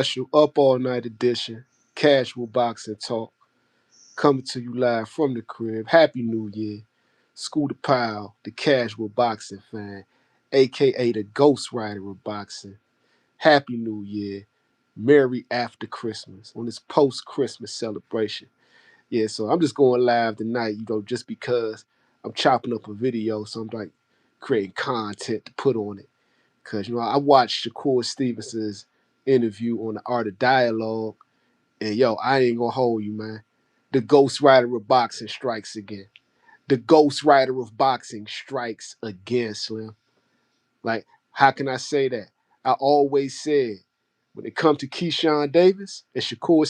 Special up all night edition, casual boxing talk, coming to you live from the crib. Happy New Year. Scooter Powell, the casual boxing fan, aka the Ghost Rider of boxing. Happy New Year. Merry after Christmas on this post Christmas celebration. Yeah, so I'm just going live tonight, just because I'm chopping up a video, so I'm like creating content to put on it. Cause I watched Shakur Stevenson's interview on the Art of Dialogue, and I ain't gonna hold you, man. The Ghost Rider of boxing strikes again. The Ghost Rider of boxing strikes again, Slim. Like, how can I say that? I always said when it comes to Keyshawn Davis and Shakur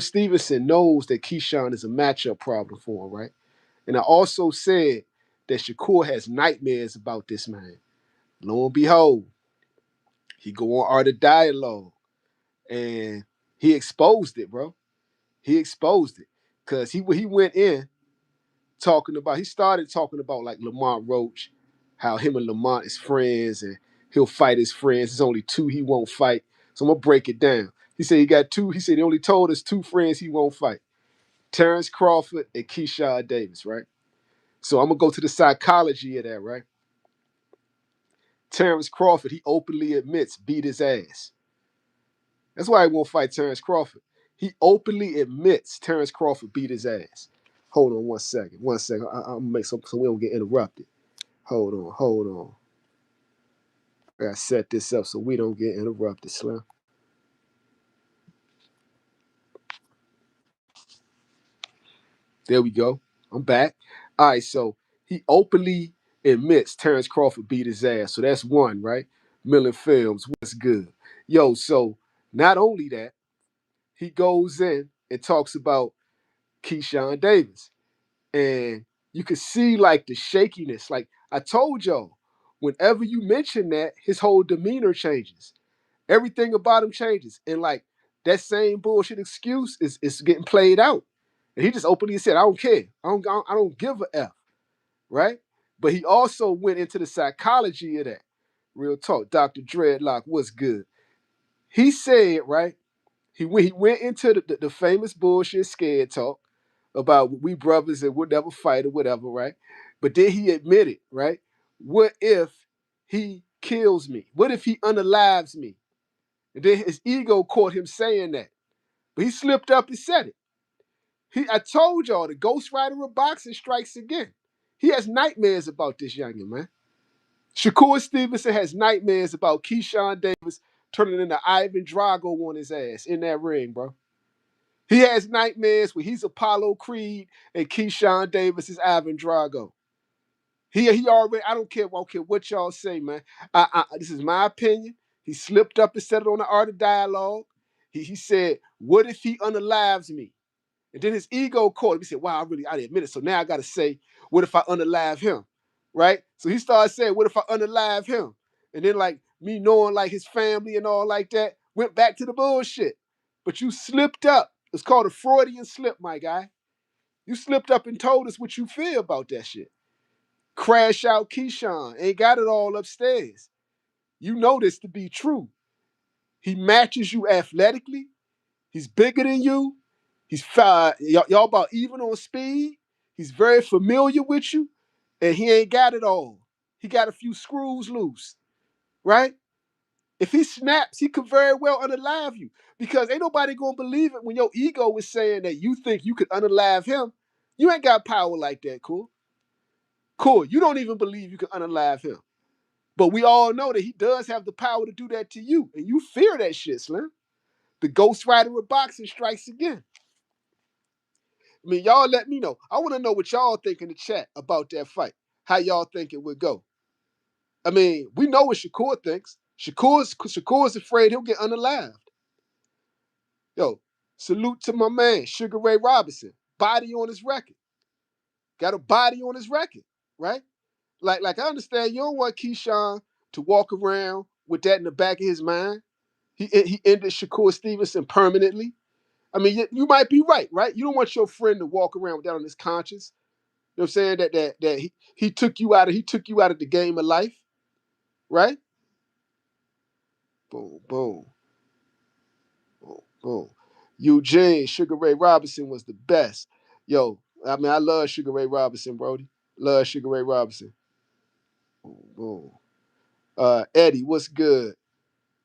Stevenson knows that Keyshawn is a matchup problem for him, right? And I also said that Shakur has nightmares about this man. Lo and behold, he go on Art of Dialogue and he exposed it, bro. He exposed it because he went in he started talking about like Lamont Roach, how him and Lamont is friends and he'll fight his friends. There's only two he won't fight. So I'm gonna break it down. He said he got two. He said he only told us two friends he won't fight: Terrence Crawford and Keyshawn Davis, right? So I'm gonna go to the psychology of that, right? Terrence Crawford, he openly admits beat his ass. That's why he won't fight Terrence Crawford. He openly admits Terrence Crawford beat his ass. Hold on one second. One second. I'm gonna make so we don't get interrupted. Hold on. I gotta set this up so we don't get interrupted, Slim. There we go. I'm back. All right, so he openly admits Terrence Crawford beat his ass. So that's one, right? Millen Films, what's good? Yo, so not only that, he goes in and talks about Keyshawn Davis. And you could see like the shakiness. Like I told y'all, whenever you mention that, his whole demeanor changes. Everything about him changes. And like that same bullshit excuse is getting played out. And he just openly said, I don't care. I don't give a F. Right? But he also went into the psychology of that. Real talk. Dr. Dreadlock, what's good? He said, right? He went into the famous bullshit scared talk about we brothers and we'll never fight or whatever, right? But then he admitted, right? What if he kills me? What if he unalives me? And then his ego caught him saying that. But he slipped up and said it. I told y'all the Ghost Rider of boxing strikes again. He has nightmares about this youngin', man. Shakur Stevenson has nightmares about Keyshawn Davis turning into Ivan Drago on his ass in that ring, bro. He has nightmares where he's Apollo Creed and Keyshawn Davis is Ivan Drago. He already. I don't care what y'all say, man. This is my opinion. He slipped up and said it on the Art of Dialogue. He said, "What if he unalives me?" And then his ego caught him. He said, "Wow, I didn't admit it. So now I got to say, what if I unalive him?" Right? So he started saying, "What if I unalive him?" And then like me knowing like his family and all like that, went back to the bullshit. But you slipped up. It's called a Freudian slip, my guy. You slipped up and told us what you feel about that shit. Crash out Keyshawn. Ain't got it all upstairs. You know this to be true. He matches you athletically. He's bigger than you. Y'all about even on speed. He's very familiar with you, and he ain't got it all. He got a few screws loose, right? If he snaps, he could very well unalive you because ain't nobody gonna believe it when your ego is saying that you think you could unalive him. You ain't got power like that, cool. Cool. You don't even believe you can unalive him. But we all know that he does have the power to do that to you. And you fear that shit, Slim. The Ghost Rider of boxing strikes again. I mean, y'all let me know. I want to know what y'all think in the chat about that fight. How y'all think it would go. I mean, we know what Shakur thinks. Shakur's afraid he'll get unalived. Yo, salute to my man, Sugar Ray Robinson. Body on his record. Got a body on his record, right? Like I understand you don't want Keyshawn to walk around with that in the back of his mind. He ended Shakur Stevenson permanently. I mean, you might be right, right? You don't want your friend to walk around with that on his conscience. You know what I'm saying? That he took you out of the game of life, right? Boom, boom. Boom. Eugene, Sugar Ray Robinson was the best. Yo, I mean, I love Sugar Ray Robinson, Brody. Love Sugar Ray Robinson. Boom, boom. Eddie, what's good?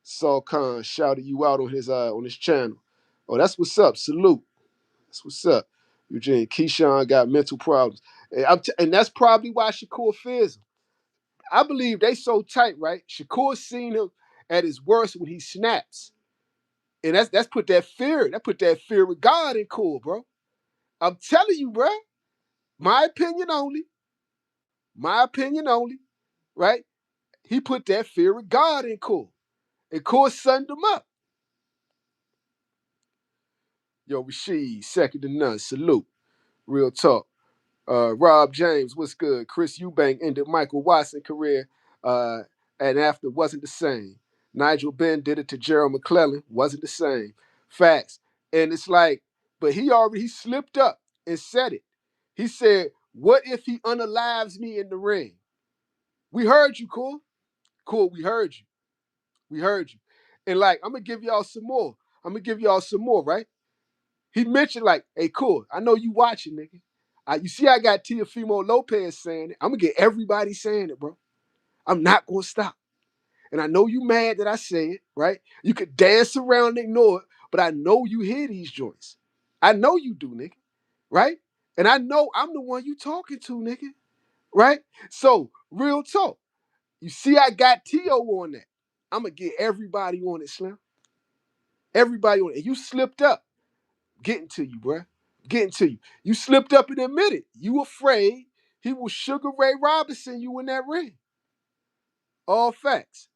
Saul Khan shouted you out on his channel. Oh, that's what's up. Salute. That's what's up. Eugene, Keyshawn got mental problems. And that's probably why Shakur fears him. I believe they so tight, right? Shakur seen him at his worst when he snaps. And that's put that fear of God in cool, bro. I'm telling you, bro. My opinion only. My opinion only, right? He put that fear of God in cool. And cool sunned him up. Yo, Rashid, second to none. Salute. Real talk. Rob James, what's good? Chris Eubank ended Michael Watson career and after wasn't the same. Nigel Benn did it to Gerald McClellan, wasn't the same. Facts. And it's like, but he slipped up and said it. He said, what if he unalives me in the ring? We heard you, cool. Cool, we heard you. We heard you. And like, I'm gonna give y'all some more. Right? He mentioned like, hey, cool. I know you watching, nigga. You see, I got Teofimo Lopez saying it. I'm gonna get everybody saying it, bro. I'm not gonna stop. And I know you mad that I say it, right? You could dance around and ignore it, but I know you hear these joints. I know you do, nigga. Right? And I know I'm the one you talking to, nigga. Right? So, real talk. You see, I got T.O. on that. I'm gonna get everybody on it, Slim. Everybody on it. And you slipped up. Getting to you, bruh. Getting to you. You slipped up and admitted you afraid he will Sugar Ray Robinson you in that ring. All facts.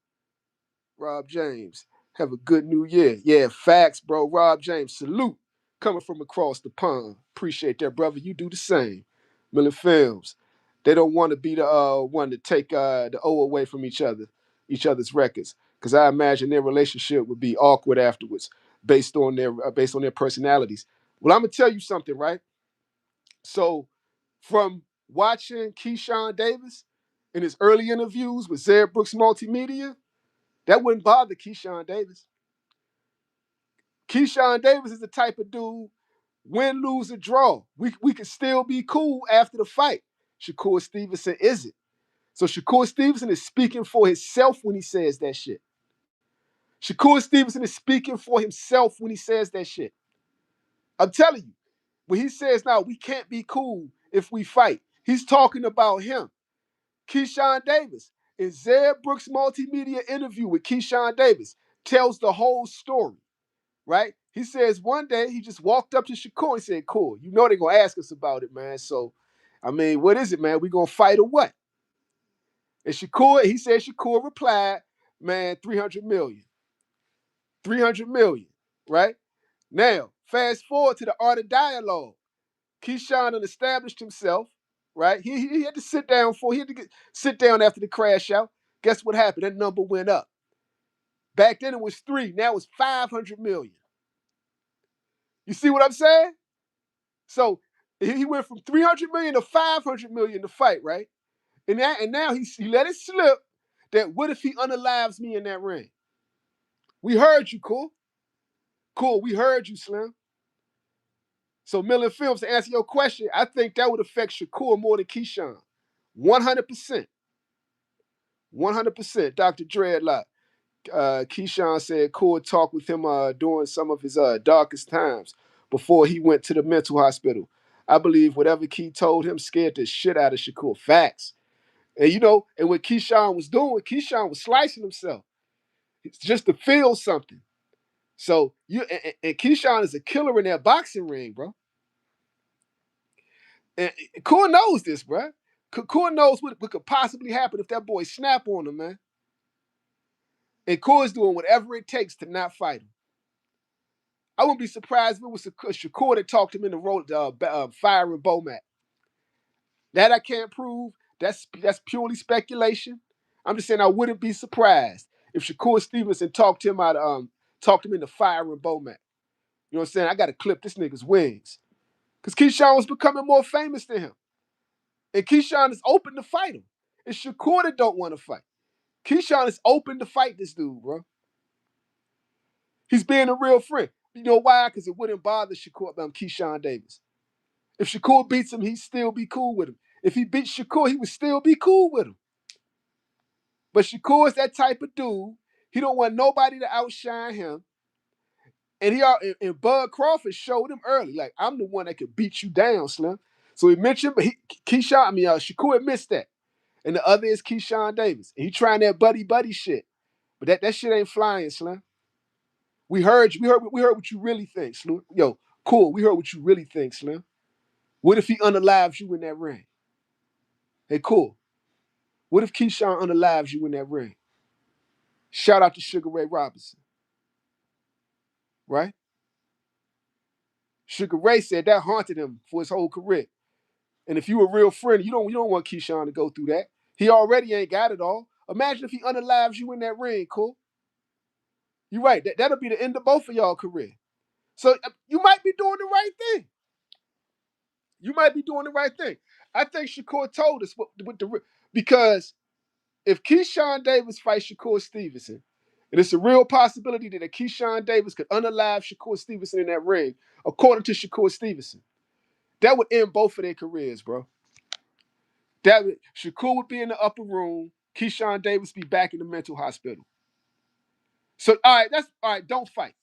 Rob James, have a good new year. Yeah, facts, bro. Rob James, salute. Coming from across the pond. Appreciate that, brother. You do the same. Millen Films. They don't want to be the one to take the O away from each other's records. Because I imagine their relationship would be awkward afterwards, based on their personalities. Well, I'm gonna tell you something, right? So, from watching Keyshawn Davis in his early interviews with Zed Brooks Multimedia, that wouldn't bother Keyshawn Davis. Keyshawn Davis is the type of dude, win, lose, or draw. We could still be cool after the fight. Shakur Stevenson isn't. So Shakur Stevenson is speaking for himself when he says that shit. Shakur Stevenson is speaking for himself when he says that shit. I'm telling you, when he says now we can't be cool if we fight, he's talking about him. Keyshawn Davis, in Zed Brooks' multimedia interview with Keyshawn Davis, tells the whole story, right? He says one day he just walked up to Shakur and said, cool, you know they're going to ask us about it, man. So, I mean, what is it, man? We going to fight or what? And he said Shakur replied, man, 300 million. 300 million, right? Now, fast forward to the art of dialogue. Keyshawn had established himself, right? He had to sit down sit down after the crash out. Guess what happened? That number went up. Back then it was 3. Now it's 500 million. You see what I'm saying? So he went from 300 million to 500 million to fight, right? And now he let it slip that what if he unalives me in that ring? We heard you, cool. Cool, we heard you, Slim. So Millen Films, to answer your question, I think that would affect Shakur more than Keyshawn. 100%. 100%. Dr. Dreadlock. Keyshawn said Cool talked with him during some of his darkest times before he went to the mental hospital. I believe whatever Key told him scared the shit out of Shakur. Facts. And and what Keyshawn was doing, Keyshawn was slicing himself just to feel something. So and Keyshawn is a killer in that boxing ring, bro. And Cool knows this, bro. Cool knows what could possibly happen if that boy snap on him, man. And Cool is doing whatever it takes to not fight him. I wouldn't be surprised if it was Shakur that talked him into firing Bomac. That I can't prove. That's purely speculation. I'm just saying I wouldn't be surprised if Shakur Stevenson talked him into firing Bomac. You know what I'm saying? I got to clip this nigga's wings. Because Keyshawn was becoming more famous than him. And Keyshawn is open to fight him. It's Shakur that don't want to fight. Keyshawn is open to fight this dude, bro. He's being a real friend. You know why? Because it wouldn't bother Keyshawn Davis. If Shakur beats him, he'd still be cool with him. If he beats Shakur, he would still be cool with him. But Shakur is that type of dude. He don't want nobody to outshine him. And Bud Crawford showed him early, like, I'm the one that could beat you down, Slim. So he mentioned, but Shakur admits that. And the other is Keyshawn Davis. And he trying that buddy shit. But that shit ain't flying, Slim. We heard what you really think, Slim. Yo, cool. We heard what you really think, Slim. What if he unalives you in that ring? Hey, cool. What if Keyshawn unalives you in that ring? Shout out to Sugar Ray Robinson, right? Sugar Ray said that haunted him for his whole career. And if you a real friend, you don't want Keyshawn to go through that. He already ain't got it all. Imagine if he unalives you in that ring, cool. You're right. That'll be the end of both of y'all career. So you might be doing the right thing. You might be doing the right thing. I think Shakur told us because if Keyshawn Davis fights Shakur Stevenson, and it's a real possibility that a Keyshawn Davis could unalive Shakur Stevenson in that ring, according to Shakur Stevenson, that would end both of their careers, bro. Shakur would be in the upper room, Keyshawn Davis be back in the mental hospital. So, all right, don't fight.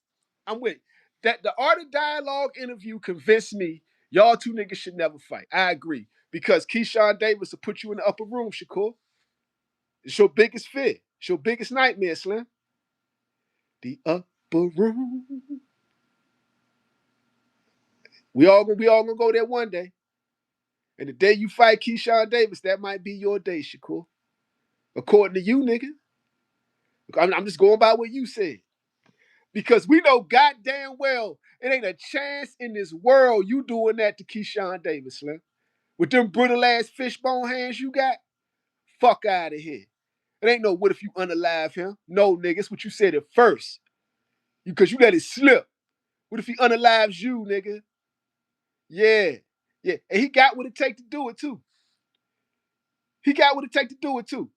I'm with it. That the Art of Dialogue interview convinced me y'all two niggas should never fight. I agree. Because Keyshawn Davis will put you in the upper room, Shakur. It's your biggest fear. It's your biggest nightmare, Slim. The upper room. We all gonna go there one day. And the day you fight Keyshawn Davis, that might be your day, Shakur. According to you, nigga. I'm just going by what you said. Because we know goddamn well it ain't a chance in this world you doing that to Keyshawn Davis, Slim. With them brittle ass fishbone hands you got, fuck out of here. It ain't no what if you unalive him. No, nigga, it's what you said at first. Because you let it slip. What if he unalives you, nigga? Yeah. Yeah. And he got what it take to do it too. He got what it take to do it too.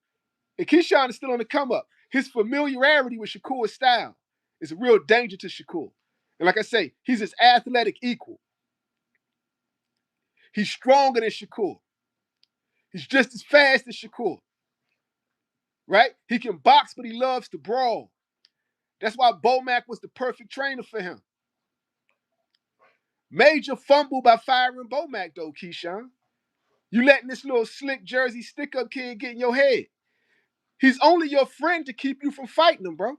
And Keyshawn is still on the come up. His familiarity with Shakur's style is a real danger to Shakur. And like I say, he's his athletic equal. He's stronger than Shakur. He's just as fast as Shakur. Right? He can box, but he loves to brawl. That's why Bomac was the perfect trainer for him. Major fumble by firing Bomac, though, Keyshawn. You letting this little slick Jersey stick-up kid get in your head. He's only your friend to keep you from fighting him, bro.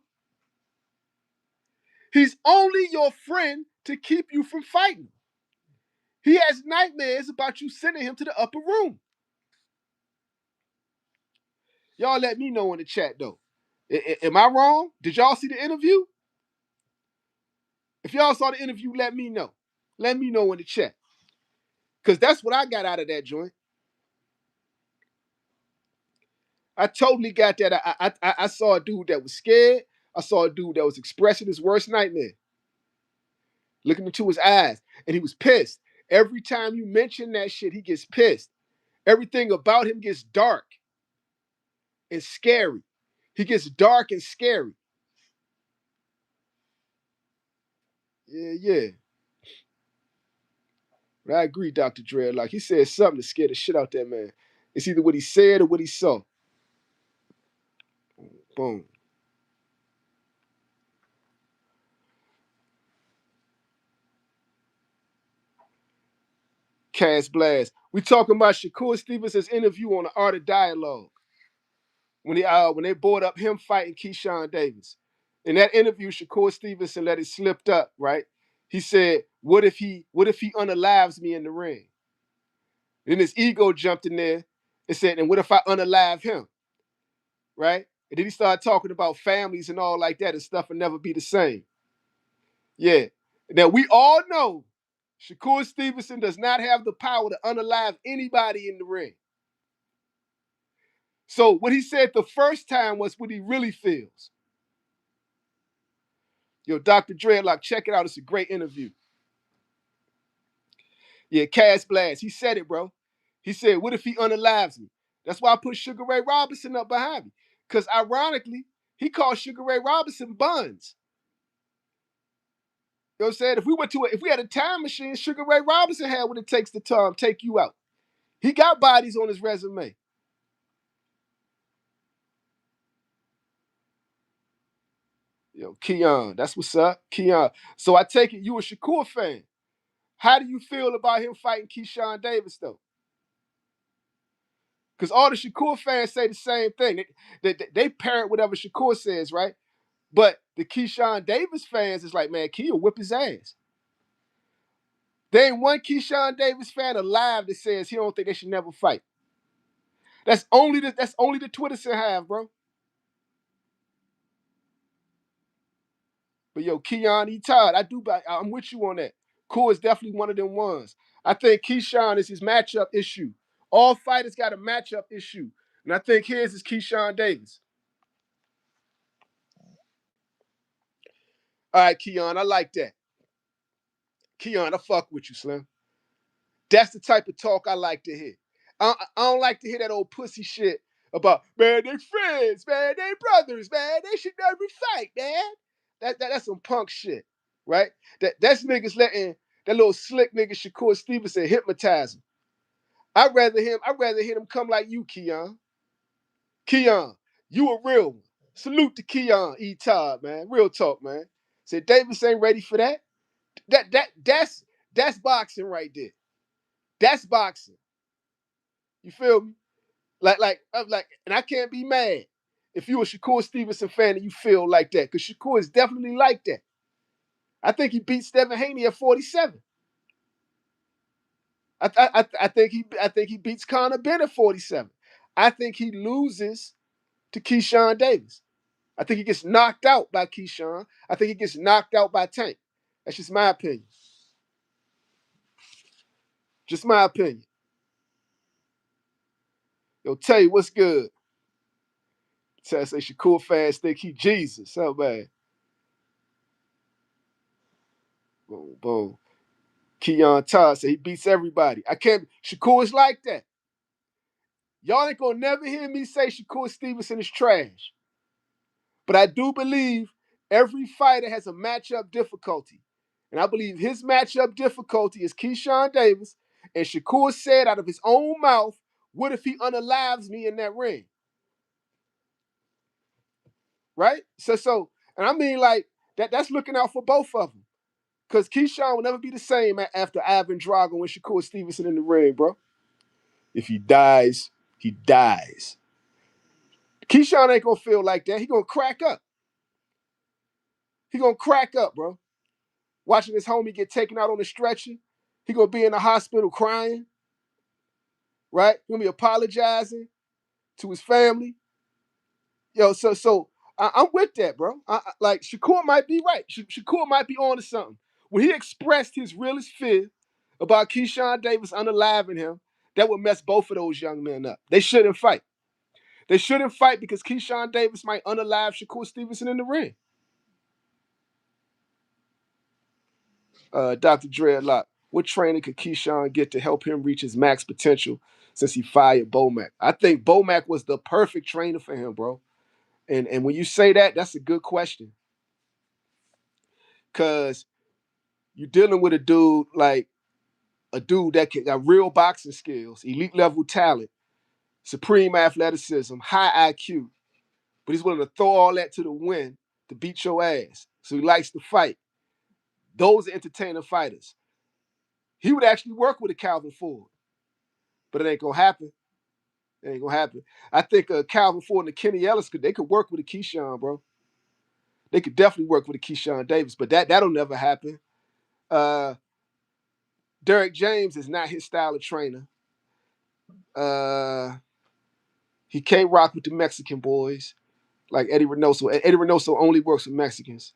He's only your friend to keep you from fighting him. He has nightmares about you sending him to the upper room. Y'all let me know in the chat, though. Am I wrong? Did y'all see the interview? If y'all saw the interview, let me know. Let me know in the chat. Because that's what I got out of that joint. I totally got that. I saw a dude that was scared. I saw a dude that was expressing his worst nightmare. Looking into his eyes. And he was pissed. Every time you mention that shit, he gets pissed. Everything about him gets dark and scary. He gets dark and scary. Yeah. But I agree, Dr. Dre. Like, he said something to scare the shit out that man. It's either what he said or what he saw. Boom. Cash Blast. We talking about Shakur Stevenson's interview on the Art of Dialogue. When they brought up him fighting Keyshawn Davis. In that interview, Shakur Stevenson let it slip up, right? He said, what if he unalives me in the ring? Then his ego jumped in there and said, and what if I unalive him? Right? And then he started talking about families and all like that and stuff and never be the same. Yeah. Now we all know Shakur Stevenson does not have the power to unalive anybody in the ring. So what he said the first time was what he really feels. Yo, Dr. Dreadlock, check it out. It's a great interview. Yeah, Cash Blast. He said it, bro. He said, what if he unalives me? That's why I put Sugar Ray Robinson up behind me. Because ironically, he called Sugar Ray Robinson Buns. know what I'm saying? If we had a time machine, Sugar Ray Robinson had what it takes to take you out. He got bodies on his resume. Yo, Keon, that's what's up. Keon. So I take it you a Shakur fan. How do you feel about him fighting Keyshawn Davis, though? Because all the Shakur fans say the same thing. They parrot whatever Shakur says, right? But the Keyshawn Davis fans is like, man, Key will whip his ass. There ain't one Keyshawn Davis fan alive that says he don't think they should never fight. That's only the Twitter should have, bro. But yo, Keon, he tired. I'm with you on that. Cool is definitely one of them ones. I think Keyshawn is his matchup issue. All fighters got a matchup issue. And I think his is Keyshawn Davis. All right, Keon, I like that. Keon, I fuck with you, Slim. That's the type of talk I like to hear. I don't like to hear that old pussy shit about, man, they friends, man, they brothers, man, they should never fight, man. That's some punk shit, right? That's niggas letting that little slick nigga Shakur Stevenson hypnotize him. I'd rather hear them come like you, Keon. Keon, you a real one. Salute to Keon E. Todd, man. Real talk, man. Said Davis ain't ready for that. That's boxing right there. That's boxing. You feel me? And I can't be mad if you a Shakur Stevenson fan and you feel like that, because Shakur is definitely like that. I think he beat Stephen Haney at 47. I think he beats Conor Benn at 47. I think he loses to Keyshawn Davis. I think he gets knocked out by Keyshawn. I think he gets knocked out by Tank. That's just my opinion. Just my opinion. Yo, tell you what's good. Say Shakur fans think he Jesus. Oh man. Boom, boom. Keon Todd said he beats everybody. I can't. Shakur is like that. Y'all ain't gonna never hear me say Shakur Stevenson is trash. But I do believe every fighter has a matchup difficulty. And I believe his matchup difficulty is Keyshawn Davis. And Shakur said out of his own mouth, what if he unalives me in that ring? Right? And I mean like that's looking out for both of them. Because Keyshawn will never be the same after Ivan Drago and Shakur Stevenson in the ring, bro. If he dies, he dies. Keyshawn ain't gonna feel like that. He gonna crack up. He gonna crack up, bro. Watching his homie get taken out on the stretcher. He gonna be in the hospital crying, right? He gonna be apologizing to his family. Yo, I'm with that, bro. Like Shakur might be right. Shakur might be on to something. When he expressed his realest fear about Keyshawn Davis unaliving him, that would mess both of those young men up. They shouldn't fight. They shouldn't fight because Keyshawn Davis might unalive Shakur Stevenson in the ring. Dr. Dreadlock, what training could Keyshawn get to help him reach his max potential since he fired Bomac? I think Bomac was the perfect trainer for him, bro. And when you say that, that's a good question. Because you're dealing with a dude that got real boxing skills, elite level talent, supreme athleticism, high IQ, but he's willing to throw all that to the wind to beat your ass. So he likes to fight. Those are entertaining fighters. He would actually work with a Calvin Ford, but it ain't gonna happen. It ain't gonna happen. I think Calvin Ford and a Kenny Ellis could work with a Keyshawn, bro. They could definitely work with a Keyshawn Davis, but that'll never happen. Derek James is not his style of trainer. He can't rock with the Mexican boys like Eddie Reynoso. Eddie Reynoso only works with Mexicans.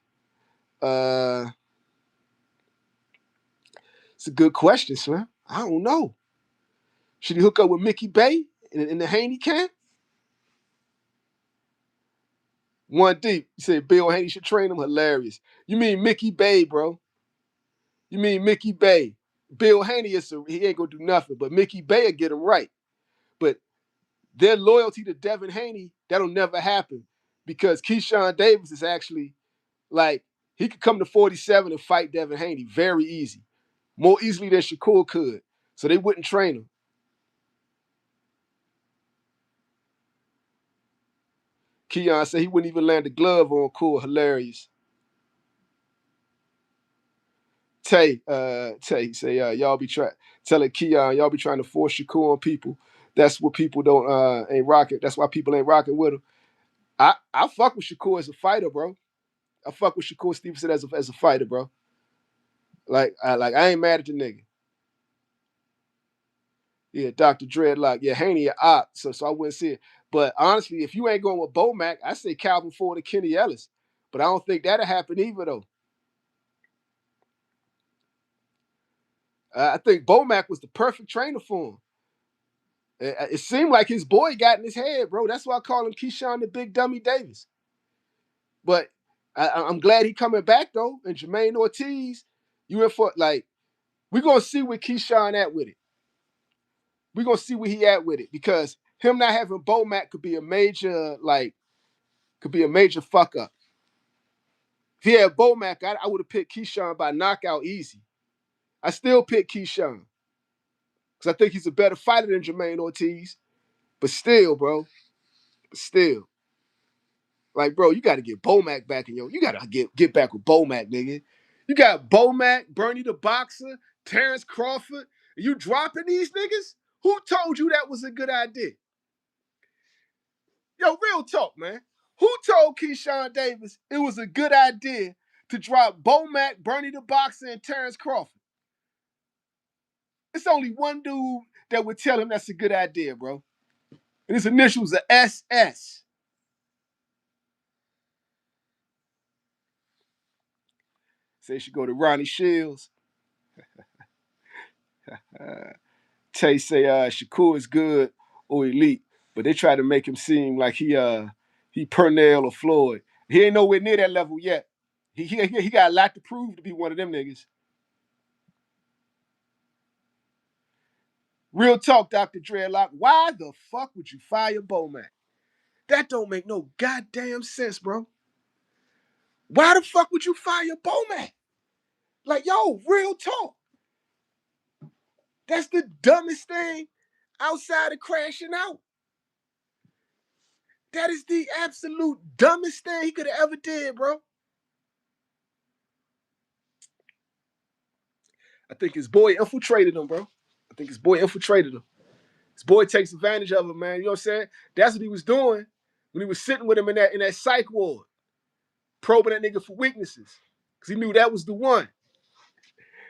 It's a good question, Slim. I don't know. Should he hook up with Mickey Bay in the Haney camp? One deep. You said Bill Haney should train him? Hilarious. You mean Mickey Bay, bro. You mean Mickey Bay. Bill Haney, he ain't going to do nothing, but Mickey Bay will get him right. But their loyalty to Devin Haney, that'll never happen because Keyshawn Davis is actually like, He could come to 47 and fight Devin Haney very easy, more easily than Shakur could. So they wouldn't train him. Keon said he wouldn't even land a glove on Cool. Hilarious. Tay say y'all be trying telling Keon y'all be trying to force Shakur on people. That's what people don't ain't rocking. That's why people ain't rocking with him. I fuck with Shakur as a fighter, bro. I fuck with Shakur Stevenson as a fighter, bro. I ain't mad at the nigga. Yeah, Dr. Dreadlock. Yeah, Haney a op, so I wouldn't see it. But honestly, if you ain't going with Bomac, I say Calvin Ford and Kenny Ellis. But I don't think that'll happen either, though. I think Bomac was the perfect trainer for him. It seemed like his boy got in his head, bro. That's why I call him Keyshawn the Big Dummy Davis. But I'm glad he coming back, though. And Jermaine Ortiz, you in for, like, we're going to see where Keyshawn at with it. We're going to see where he at with it. Because him not having Bomac could be a major, fuck up. If he had Bomac, I would have picked Keyshawn by knockout easy. I still pick Keyshawn. Because I think he's a better fighter than Jermaine Ortiz. But still, bro. Still. Like, bro, you got to get Bomac back in yo. You got to get back with Bomac, nigga. You got Bomac, Bernie the Boxer, Terrence Crawford. You dropping these niggas? Who told you that was a good idea? Yo, real talk, man. Who told Keyshawn Davis it was a good idea to drop Bomac, Bernie the Boxer, and Terrence Crawford? It's only one dude that would tell him that's a good idea, bro. And his initials are SS. Say you should go to Ronnie Shields. Tay say Shakur is good or elite, but they try to make him seem like he Purnell or Floyd. He ain't nowhere near that level yet. He got a lot to prove to be one of them niggas. Real talk, Dr. Dreadlock. Why the fuck would you fire Bomac? That don't make no goddamn sense, bro. Why the fuck would you fire Bomac? Like, yo, real talk. That's the dumbest thing outside of crashing out. That is the absolute dumbest thing he could have ever did, bro. I think his boy infiltrated him, bro. I think his boy infiltrated him. His boy takes advantage of him, man. You know what I'm saying? That's what he was doing when he was sitting with him in that psych ward, probing that nigga for weaknesses. Because he knew that was the one.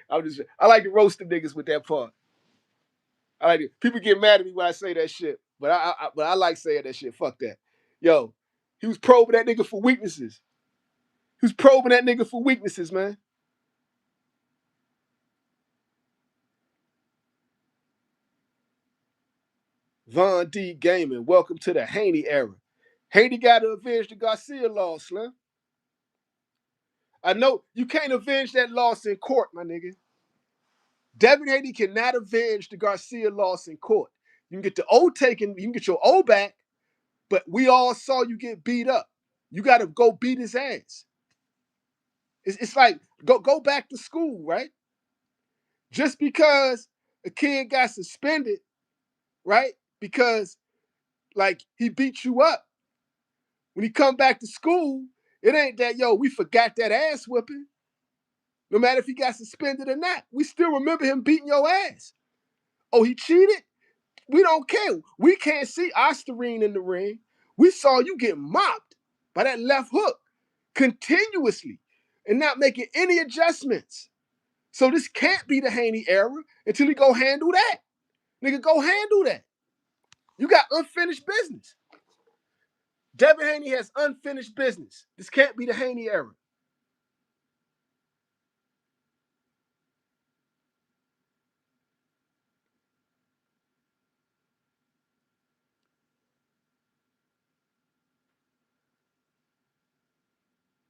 I like to roast the niggas with that part. I like it. People get mad at me when I say that shit. But I like saying that shit. Fuck that. Yo, he was probing that nigga for weaknesses. He was probing that nigga for weaknesses, man. Von D Gaming, welcome to the Haney era. Haney got to avenge the Garcia loss, Slim. I know you can't avenge that loss in court, my nigga. Devin Haney cannot avenge the Garcia loss in court. You can get the O taken, you can get your O back, but we all saw you get beat up. You got to go beat his ass. It's like go back to school, right? Just because a kid got suspended, right? Because like he beat you up. When he come back to school, it ain't that, yo, we forgot that ass whipping. No matter if he got suspended or not, we still remember him beating your ass. Oh, he cheated? We don't care. We can't see Osterine in the ring. We saw you get mopped by that left hook continuously and not making any adjustments. So this can't be the Haney era until he go handle that. Nigga, go handle that. You got unfinished business. Devin Haney has unfinished business. This can't be the Haney era.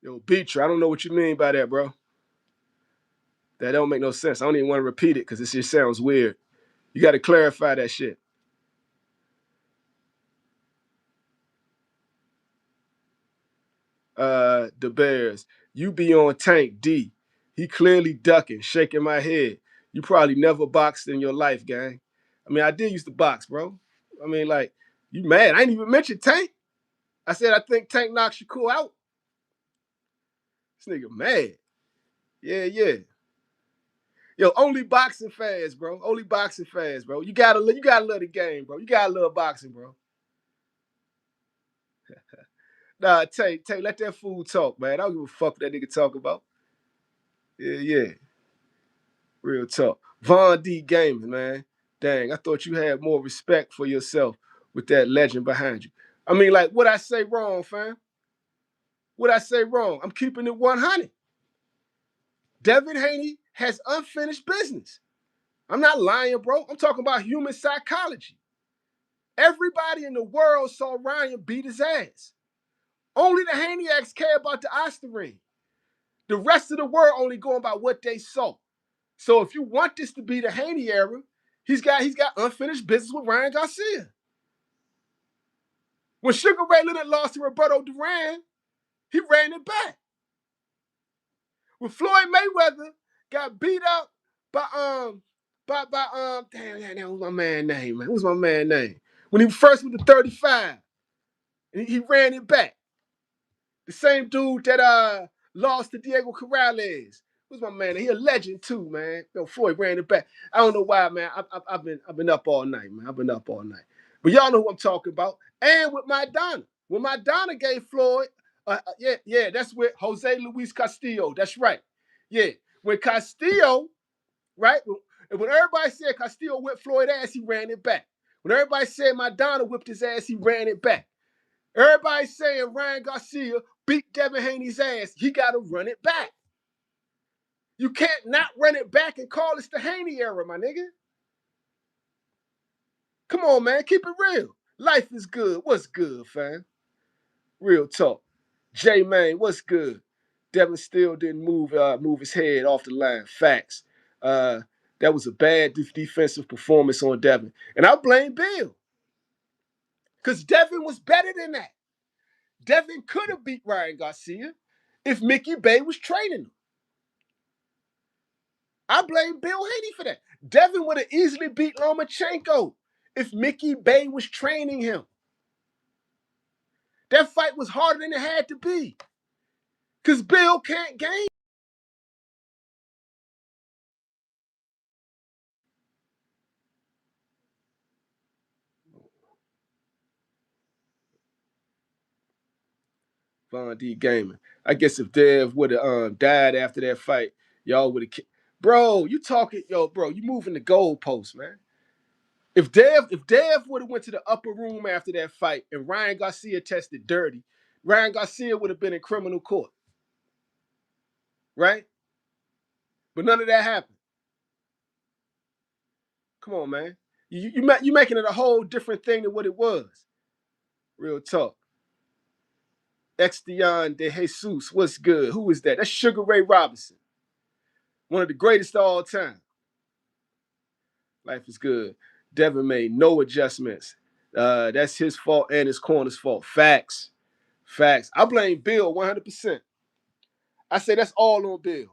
Yo, Beecher, I don't know what you mean by that, bro. That don't make no sense. I don't even want to repeat it because it just sounds weird. You got to clarify that shit. The Bears. You be on Tank D. He clearly ducking, shaking my head. You probably never boxed in your life, gang. I mean, I did used to box, bro. I mean, like, you mad. I ain't even mention Tank. I said I think Tank knocked Shakur out. This nigga mad. Yeah, yeah. Yo, only boxing fans, bro. Only boxing fans, bro. You gotta love the game, bro. You gotta love boxing, bro. Nah, Tank, let that fool talk, man. I don't give a fuck what that nigga talk about. Yeah, yeah. Real talk. Von D Gaming, man. Dang, I thought you had more respect for yourself with that legend behind you. I mean, like, what I say wrong, fam? What I say wrong? I'm keeping it 100. Devin Haney has unfinished business. I'm not lying, bro. I'm talking about human psychology. Everybody in the world saw Ryan beat his ass. Only the Haneyacks care about the Osterine. The rest of the world only going by what they saw. So if you want this to be the Haney era, he's got unfinished business with Ryan Garcia. When Sugar Ray Leonard lost to Roberto Duran, he ran it back. When Floyd Mayweather got beat up damn, who's my man name, man? Who's my man name? When he first with the 35, and he ran it back. The same dude that lost to Diego Corrales. Who's my man? He a legend too, man. Yo, Floyd ran it back. I don't know why, man. I've been up all night, man. I've been up all night. But y'all know who I'm talking about. And with Madonna. When Madonna gave Floyd, yeah, that's with Jose Luis Castillo. That's right. Yeah. When Castillo, right? When everybody said Castillo whipped Floyd ass, he ran it back. When everybody said Madonna whipped his ass, he ran it back. Everybody saying Ryan Garcia beat Devin Haney's ass. He got to run it back. You can't not run it back and call this the Haney era, my nigga. Come on, man. Keep it real. Life is good. What's good, fam? Real talk. J-Man, what's good? Devin still didn't move his head off the line. Facts. That was a bad defensive performance on Devin. And I blame Bill. Because Devin was better than that. Devin could have beat Ryan Garcia if Mickey Bay was training him. I blame Bill Haney for that. Devin would have easily beat Lomachenko if Mickey Bay was training him. That fight was harder than it had to be. Because Bill can't game. Von D Gaming. I guess if Dev would have died after that fight, y'all would have. Bro, you talking, bro, you moving the goalpost, man. If Dev would have went to the upper room after that fight and Ryan Garcia tested dirty, Ryan Garcia would have been in criminal court. Right? But none of that happened. Come on, man. You making it a whole different thing than what it was. Real talk. Extion de Jesus, what's good? Who is that? That's Sugar Ray Robinson. One of the greatest of all time. Life is good. Devin made no adjustments. That's his fault and his corner's fault. Facts. Facts. I blame Bill 100%. I say that's all on Bill.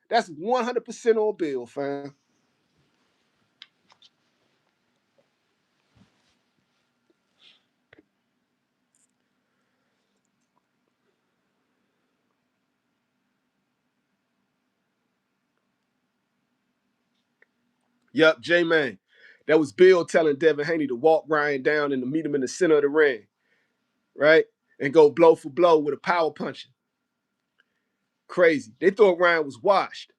That's 100% on Bill, fam. Yup, J-Man. That was Bill telling Devin Haney to walk Ryan down and to meet him in the center of the ring, right? And go blow for blow with a power punching. Crazy. They thought Ryan was washed.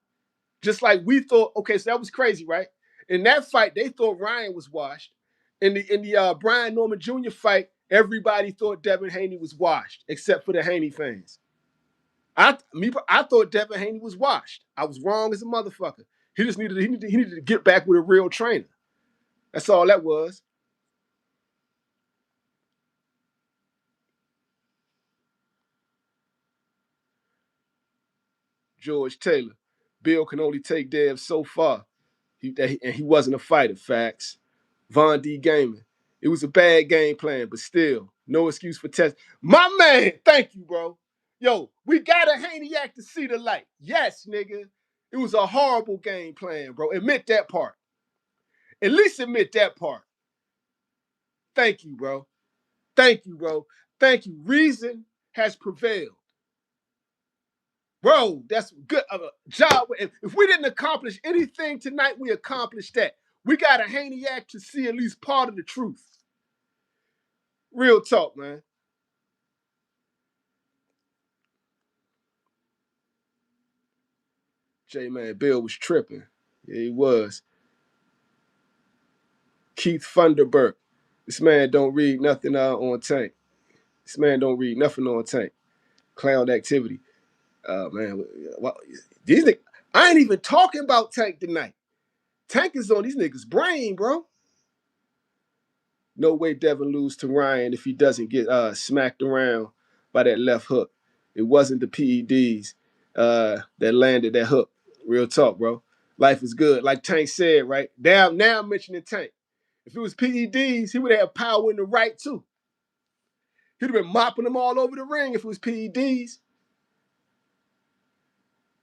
Just like we thought, okay, so that was crazy, right? In that fight, they thought Ryan was washed. In the Brian Norman Jr. fight, everybody thought Devin Haney was washed, except for the Haney fans. I thought Devin Haney was washed. I was wrong as a motherfucker. He needed to get back with a real trainer. That's all that was. George Taylor. Bill can only take Dev so far. He wasn't a fighter. Facts. Von D Gaming. It was a bad game plan, but still, no excuse for test. My man, thank you, bro. Yo, we got a Haney-Garcia to see the light. Yes, nigga. It was a horrible game plan, bro. Admit that part. At least admit that part. Thank you, bro. Thank you, bro. Thank you. Reason has prevailed. Bro, that's good job. If we didn't accomplish anything tonight, we accomplished that. We got a Haney-Garcia to see at least part of the truth. Real talk, man. J-Man, Bill was tripping. Yeah, he was. Keith Funderburk. This man don't read nothing on Tank. This man don't read nothing on Tank. Clown activity. Man, these niggas, I ain't even talking about Tank tonight. Tank is on these niggas' brain, bro. No way Devin lose to Ryan if he doesn't get smacked around by that left hook. It wasn't the PEDs that landed that hook. Real talk, bro. Life is good. Like Tank said, right? Now I'm mentioning Tank. If it was PEDs, he would have power in the right too. He'd have been mopping them all over the ring if it was PEDs.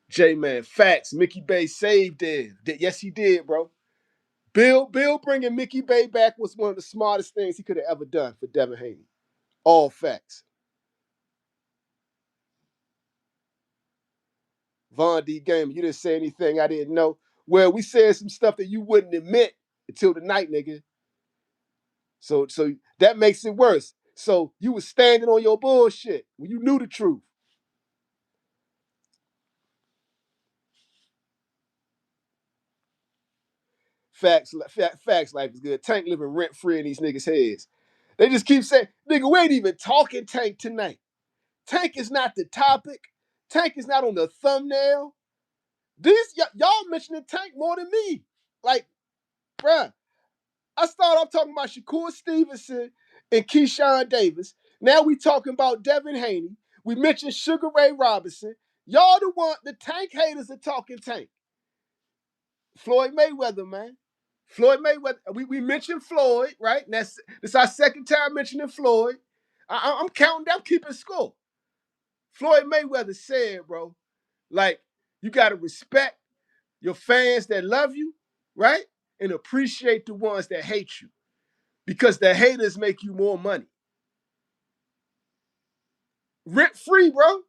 J-Man, facts. Mickey Bay saved him. Yes, he did, bro. Bill bringing Mickey Bay back was one of the smartest things he could have ever done for Devin Haney. All facts. Von D. Gamer, you didn't say anything I didn't know. Well, we said some stuff that you wouldn't admit until tonight, nigga. So that makes it worse. So you was standing on your bullshit when you knew the truth. Facts, life is good. Tank living rent free in these niggas' heads. They just keep saying, nigga, we ain't even talking Tank tonight. Tank is not the topic. Tank is not on the thumbnail. Y'all mentioning Tank more than me. Like, bruh, I started off talking about Shakur Stevenson and Keyshawn Davis. Now we talking about Devin Haney. We mentioned Sugar Ray Robinson. Y'all the Tank haters are talking Tank. Floyd Mayweather, man. Floyd Mayweather. We mentioned Floyd, right? And this our second time mentioning Floyd. I'm counting down, keeping score. Floyd Mayweather said, bro, like, you got to respect your fans that love you, right? And appreciate the ones that hate you. Because the haters make you more money. Rent free, bro.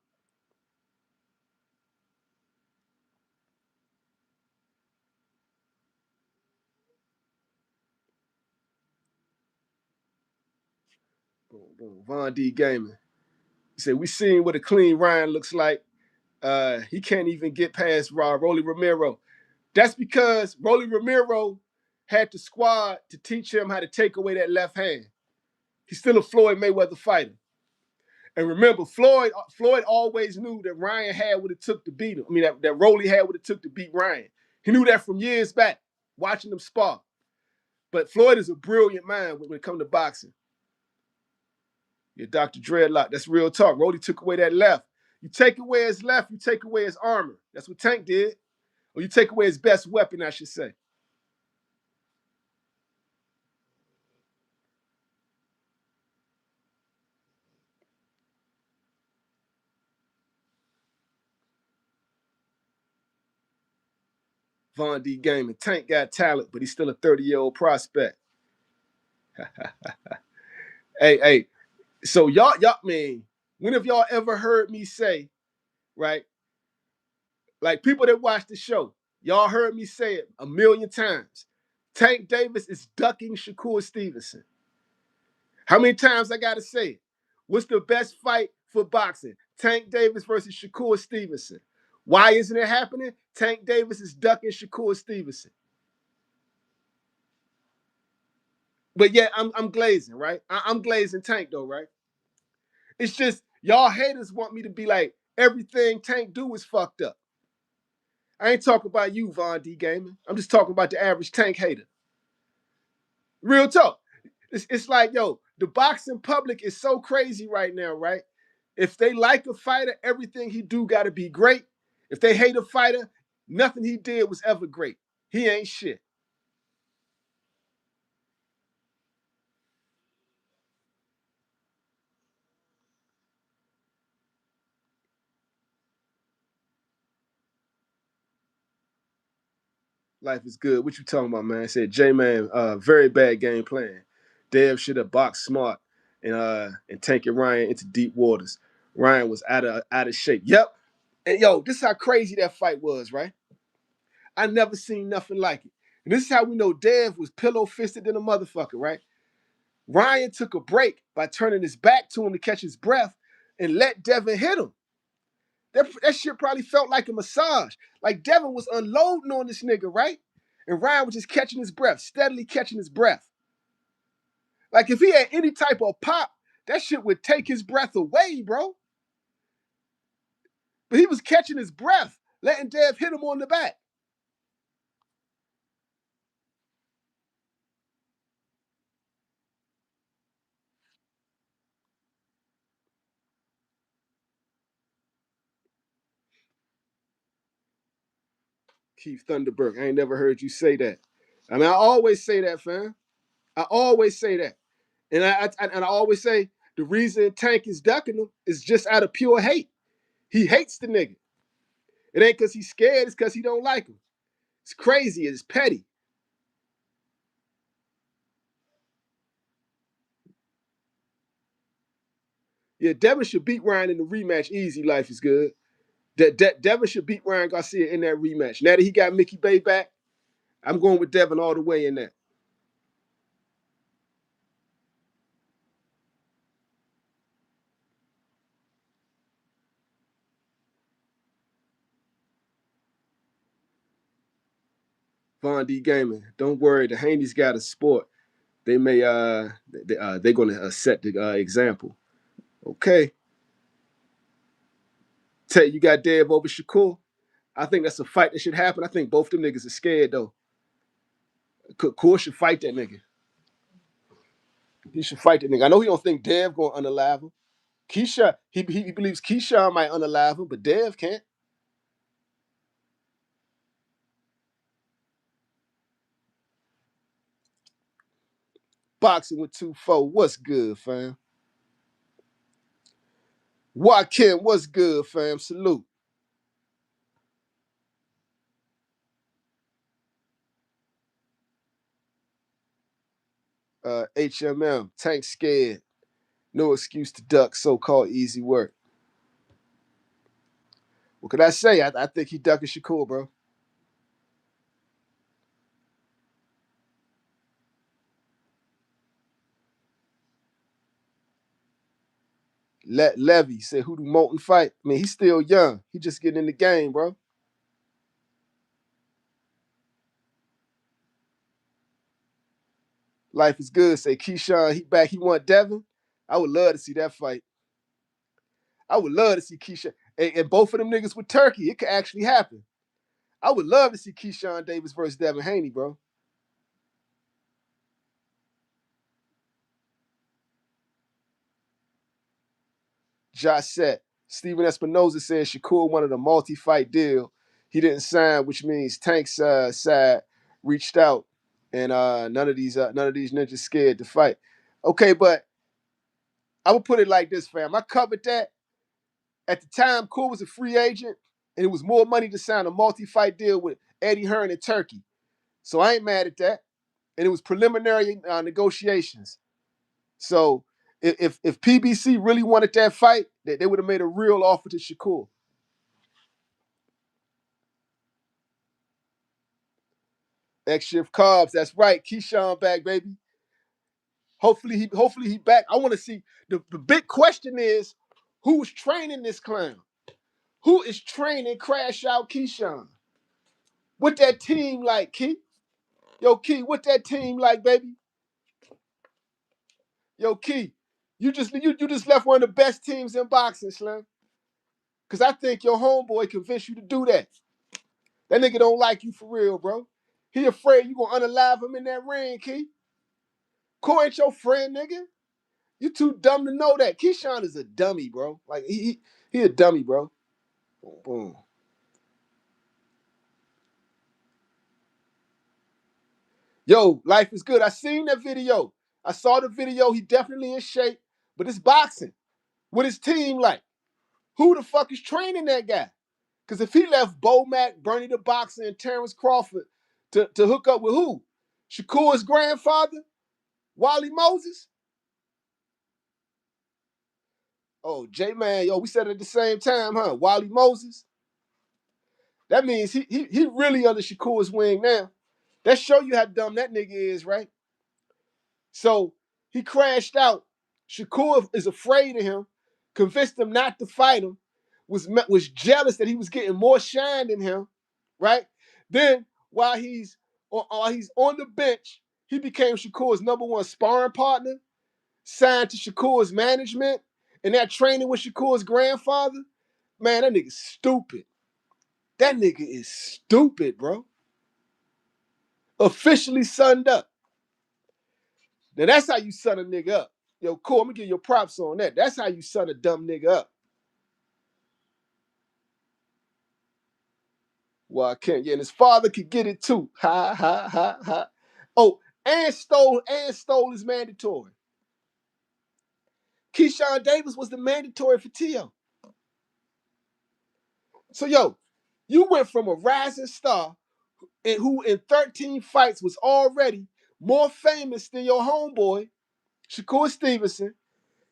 Boom, boom. Von D Gaming. He said, we seen what a clean Ryan looks like. He can't even get past Rolly Romero. That's because Rolly Romero had the squad to teach him how to take away that left hand. He's still a Floyd Mayweather fighter. And remember, Floyd always knew that Ryan had what it took to beat him. I mean, that Rolly had what it took to beat Ryan. He knew that from years back, watching them spar. But Floyd is a brilliant mind when it comes to boxing. Yeah, Dr. Dreadlock, that's real talk. Rolly took away that left. You take away his left, you take away his armor. That's what Tank did. Or you take away his best weapon, I should say. Von D Gaming. Tank got talent, but he's still a 30-year-old prospect. Hey. So y'all, man, when have y'all ever heard me say, right? Like people that watch the show, y'all heard me say it a million times. Tank Davis is ducking Shakur Stevenson. How many times I gotta say it? What's the best fight for boxing? Tank Davis versus Shakur Stevenson. Why isn't it happening? Tank Davis is ducking Shakur Stevenson. But yeah, I'm glazing, right? I'm glazing Tank though, right? It's just y'all haters want me to be like, everything Tank do is fucked up. I ain't talking about you, Von D Gaming. I'm just talking about the average Tank hater. Real talk. It's like, yo, the boxing public is so crazy right now, right? If they like a fighter, everything he do got to be great. If they hate a fighter, nothing he did was ever great. He ain't shit. Life is good. What you talking about, man? I said J-Man, very bad game plan. Dev should have boxed smart and taken Ryan into deep waters. Ryan was out of shape. Yep. And yo, this is how crazy that fight was, right? I never seen nothing like it. And this is how we know Dev was pillow fisted than a motherfucker, right? Ryan took a break by turning his back to him to catch his breath and let Devin hit him. That shit probably felt like a massage. Like Devin was unloading on this nigga, right? And Ryan was just catching his breath, steadily catching his breath. Like if he had any type of pop, that shit would take his breath away, bro. But he was catching his breath, letting Dev hit him on the back. Keith Thunderberg, I ain't never heard you say that. I mean, I always say that, fam. I always say that. And I always say the reason Tank is ducking him is just out of pure hate. He hates the nigga. It ain't because he's scared, it's because he don't like him. It's crazy, it's petty. Yeah, Devin should beat Ryan in the rematch easy. Life is good. Devin should beat Ryan Garcia in that rematch. Now that he got Mickey Bay back, I'm going with Devin all the way in that. Von D Gaming, don't worry. The Haney's got a sport. They may they're gonna set the example. Okay, tell you got Dev over Shakur. I think that's a fight that should happen. I think both them niggas are scared though. Shakur should fight that nigga. He should fight that nigga. I know he don't think Dev gonna unalive him. Keyshawn, he believes Keyshawn might unalive him, but Dev can't. Boxing with 2-4. What's good, fam? Joaquin, what's good, fam? Salute. HMM, Tank scared. No excuse to duck, so-called easy work. What could I say? I think he ducking Shakur, bro. Let Levy said, who do Molten fight? I mean, he's still young. He just getting in the game, bro. Life is good. Say Keyshawn, he back. He want Devin. I would love to see that fight. I would love to see Keyshawn. And both of them niggas with Turkey. It could actually happen. I would love to see Keyshawn Davis versus Devin Haney, bro. Josh said, Steven Espinoza said Shakur wanted a multi-fight deal. He didn't sign, which means Tank's side reached out, and none of these ninjas scared to fight. Okay, but I would put it like this, fam. I covered that at the time. Cool was a free agent, and it was more money to sign a multi-fight deal with Eddie Hearn and Turkey. So I ain't mad at that. And it was preliminary negotiations. So if PBC really wanted that fight, they would have made a real offer to Shakur. X Shift Carbs, that's right. Keyshawn back, baby. Hopefully he back. I want to see the big question is who's training this clown? Who is training Crash Out Keyshawn? What that team like, Key? Yo, Key, what that team like, baby? Yo, Key, you just left one of the best teams in boxing, Slim. Cause I think your homeboy convinced you to do that. That nigga don't like you for real, bro. He afraid you gonna unalive him in that ring, Key. Core ain't your friend, nigga. You too dumb to know that. Keyshawn is a dummy, bro. Like he a dummy, bro. Boom, boom. Yo, life is good. I seen that video. I saw the video. He definitely in shape, but it's boxing. What his team like? Who the fuck is training that guy? Because if he left Bo Mack, Bernie the Boxer, and Terrence Crawford to hook up with who? Shakur's grandfather, Wally Moses. Oh, J-Man, yo, we said it at the same time, huh? Wally Moses. That means he really under Shakur's wing now. That show you how dumb that nigga is, right? So he crashed out. Shakur is afraid of him, convinced him not to fight him, was jealous that he was getting more shine than him, right? Then while he's on the bench, he became Shakur's #1 sparring partner, signed to Shakur's management, and that training with Shakur's grandfather. Man, that nigga's stupid. That nigga is stupid, bro. Officially sunned up. Now that's how you son a nigga up. Yo, cool, I'm gonna give you props on that. That's how you son a dumb nigga up. Well, I can't. Yeah, and his father could get it too. Ha ha ha ha. Oh, and stole is mandatory. Keyshawn Davis was the mandatory for T.O. So yo, you went from a rising star and who in 13 fights was already more famous than your homeboy, Shakur Stevenson.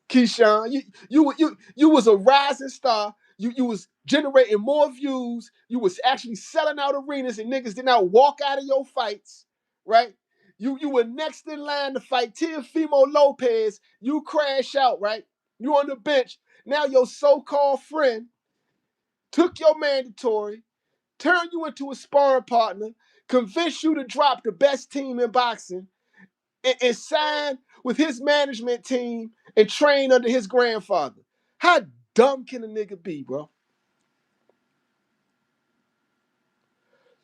Keyshawn, you was a rising star. You was generating more views. You was actually selling out arenas, and niggas did not walk out of your fights, right? You were next in line to fight Teofimo Lopez. You crash out, right? You on the bench. Now your so-called friend took your mandatory, turned you into a sparring partner, convinced you to drop the best team in boxing, and sign with his management team and train under his grandfather. How dumb can a nigga be, bro?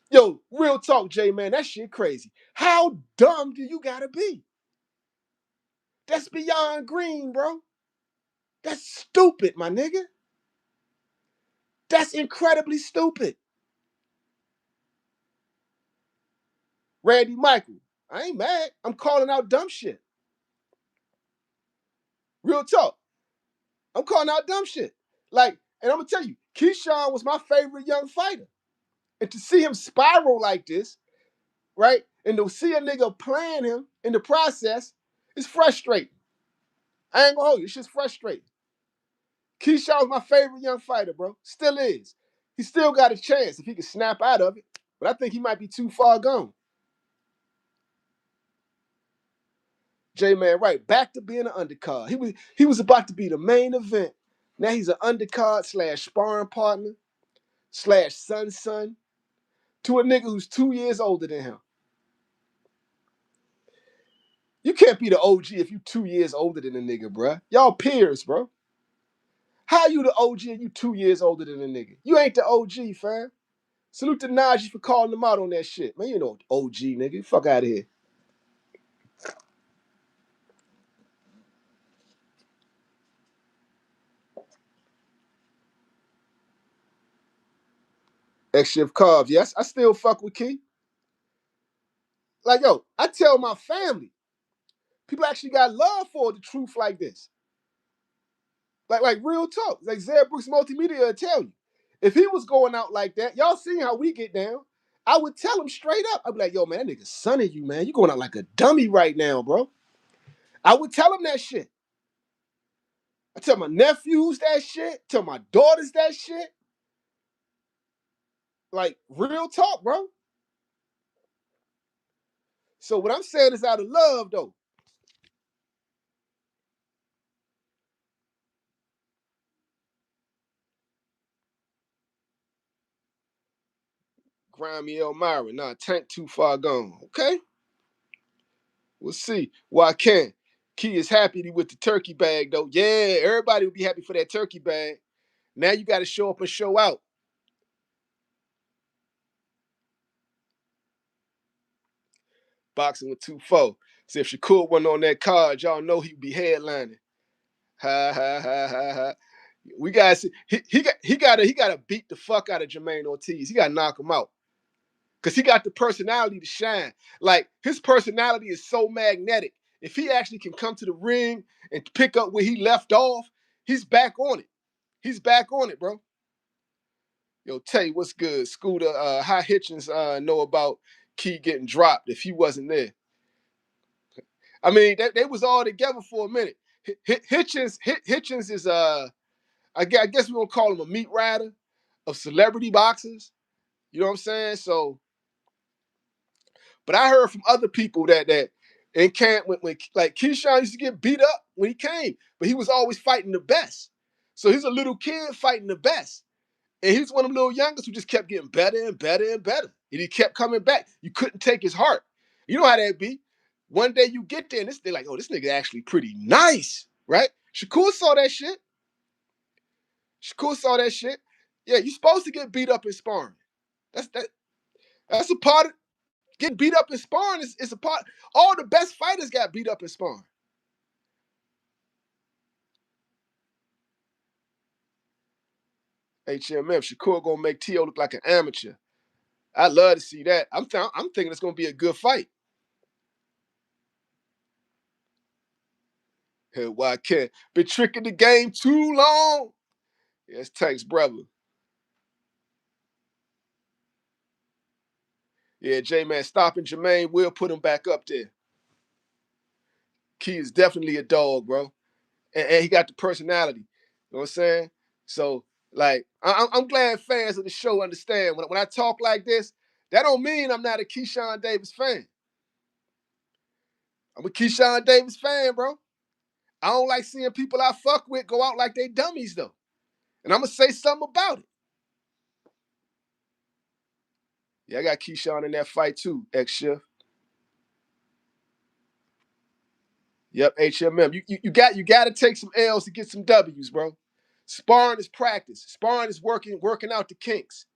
Yo, real talk, J man, that shit crazy. How dumb do you gotta be? That's beyond green, bro. That's stupid, my nigga. That's incredibly stupid. Randy Michael, I ain't mad. I'm calling out dumb shit. Real talk. I'm calling out dumb shit. Like, and I'm gonna tell you, Keyshawn was my favorite young fighter. And to see him spiral like this, right? And to see a nigga playing him in the process is frustrating. I ain't gonna hold you. It's just frustrating. Keyshawn was my favorite young fighter, bro. Still is. He still got a chance if he can snap out of it. But I think he might be too far gone. J-Man, right. Back to being an undercard. He was about to be the main event. Now he's an undercard / sparring partner / son to a nigga who's 2 years older than him. You can't be the OG if you 2 years older than a nigga, bro. Y'all peers, bro. How you the OG and you 2 years older than a nigga? You ain't the OG, fam. Salute to Najee for calling them out on that shit. Man, you know OG, nigga. Fuck out of here. X-Shift Carbs. Yes, I still fuck with Key. Like, yo, I tell my family, people actually got love for the truth like this. Like real talk. Like Zed Brooks Multimedia will tell you. If he was going out like that, y'all seen how we get down. I would tell him straight up. I'd be like, yo, man, that nigga's sonning you, man. You going out like a dummy right now, bro. I would tell him that shit. I tell my nephews that shit. Tell my daughters that shit. Like, real talk, bro. So what I'm saying is out of love, though. Grimy Elmira. Nah, Tank too far gone. Okay? We'll see. Well, I can. Key is happy with the turkey bag, though. Yeah, everybody would be happy for that turkey bag. Now you got to show up and show out. Boxing with 2-4. So if Shakur wasn't on that card, y'all know he'd be headlining. Ha ha ha ha ha. We got he gotta beat the fuck out of Jermaine Ortiz. He gotta knock him out. Cause he got the personality to shine. Like his personality is so magnetic. If he actually can come to the ring and pick up where he left off, he's back on it. He's back on it, bro. Yo, Tay, what's good? Scooter, High Hitchens know about Key getting dropped if he wasn't there. I mean, they was all together for a minute. Hitchens is I guess we're gonna call him a meat rider of celebrity boxers. You know what I'm saying? So, but I heard from other people that in camp when like Keyshawn used to get beat up when he came, but he was always fighting the best. So he's a little kid fighting the best. And he's one of them little youngest who just kept getting better and better and better. And he kept coming back. You couldn't take his heart. You know how that be. One day you get there and they're like, oh, this nigga actually pretty nice, right? Shakur saw that shit. Shakur saw that shit. Yeah, you're supposed to get beat up in sparring. That's a part of getting beat up in sparring is a part. All the best fighters got beat up in sparring. HMM, Shakur gonna make T.O. look like an amateur. I'd love to see that. I'm thinking it's gonna be a good fight. Why I can't been tricking the game too long? Yes, thanks, brother. Yeah, J-Man stopping Jermaine will put him back up there. Key is definitely a dog, bro. And he got the personality. You know what I'm saying? So, like, I'm glad fans of the show understand. When I talk like this, that don't mean I'm not a Keyshawn Davis fan. I'm a Keyshawn Davis fan, bro. I don't like seeing people I fuck with go out like they dummies, though. And I'm going to say something about it. Yeah, I got Keyshawn in that fight, too, ex-Shift. Yep, HMM. You got to take some L's to get some W's, bro. Sparring is practice. Sparring is working out the kinks.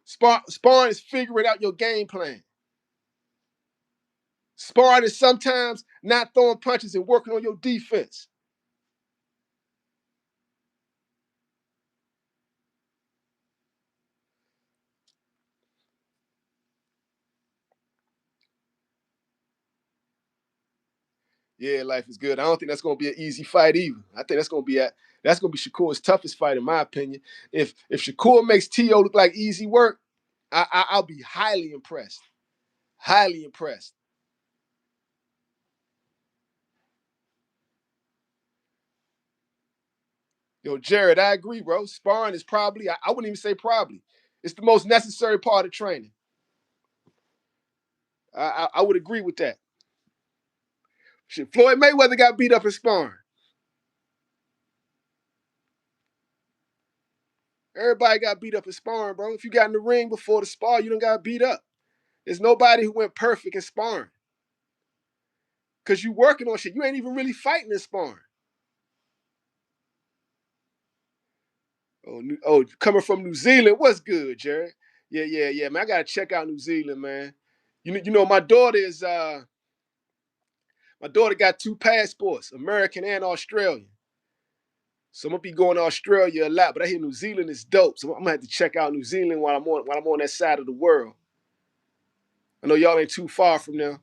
Sparring is figuring out your game plan. Sparring is sometimes not throwing punches and working on your defense. Yeah, life is good. I don't think that's gonna be an easy fight either. I think that's gonna be Shakur's toughest fight, in my opinion. If Shakur makes T.O. look like easy work, I'll be highly impressed. Highly impressed. Yo, Jared, I agree, bro. Sparring is probably, I wouldn't even say probably. It's the most necessary part of training. I would agree with that. Shit, Floyd Mayweather got beat up in sparring. Everybody got beat up in sparring, bro. If you got in the ring before the spar, you don't got beat up. There's nobody who went perfect in sparring. Because you working on shit. You ain't even really fighting in sparring. Coming from New Zealand, what's good, Jared? Yeah, man. I gotta check out New Zealand, man. You know, my daughter got two passports, American and Australian. So I'm gonna be going to Australia a lot, but I hear New Zealand is dope. So I'm gonna have to check out New Zealand while I'm on that side of the world. I know y'all ain't too far from there.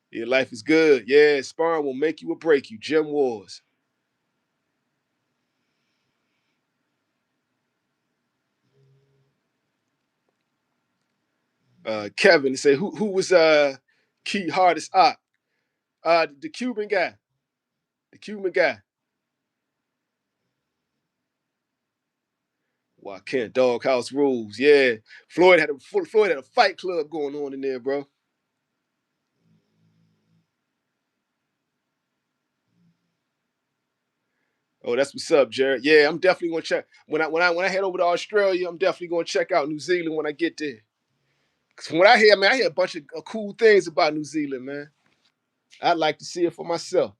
Yeah, life is good. Yeah, sparring will make you or break you. Gym Wars. Kevin say who was Key hardest op? The Cuban guy. The Cuban guy. Well, I can't doghouse rules. Yeah. Floyd had a fight club going on in there, bro. Oh, that's what's up, Jared. Yeah, I'm definitely gonna check when I head over to Australia. I'm definitely gonna check out New Zealand when I get there. Cause from what I hear, man, I hear a bunch of cool things about New Zealand, man. I'd like to see it for myself.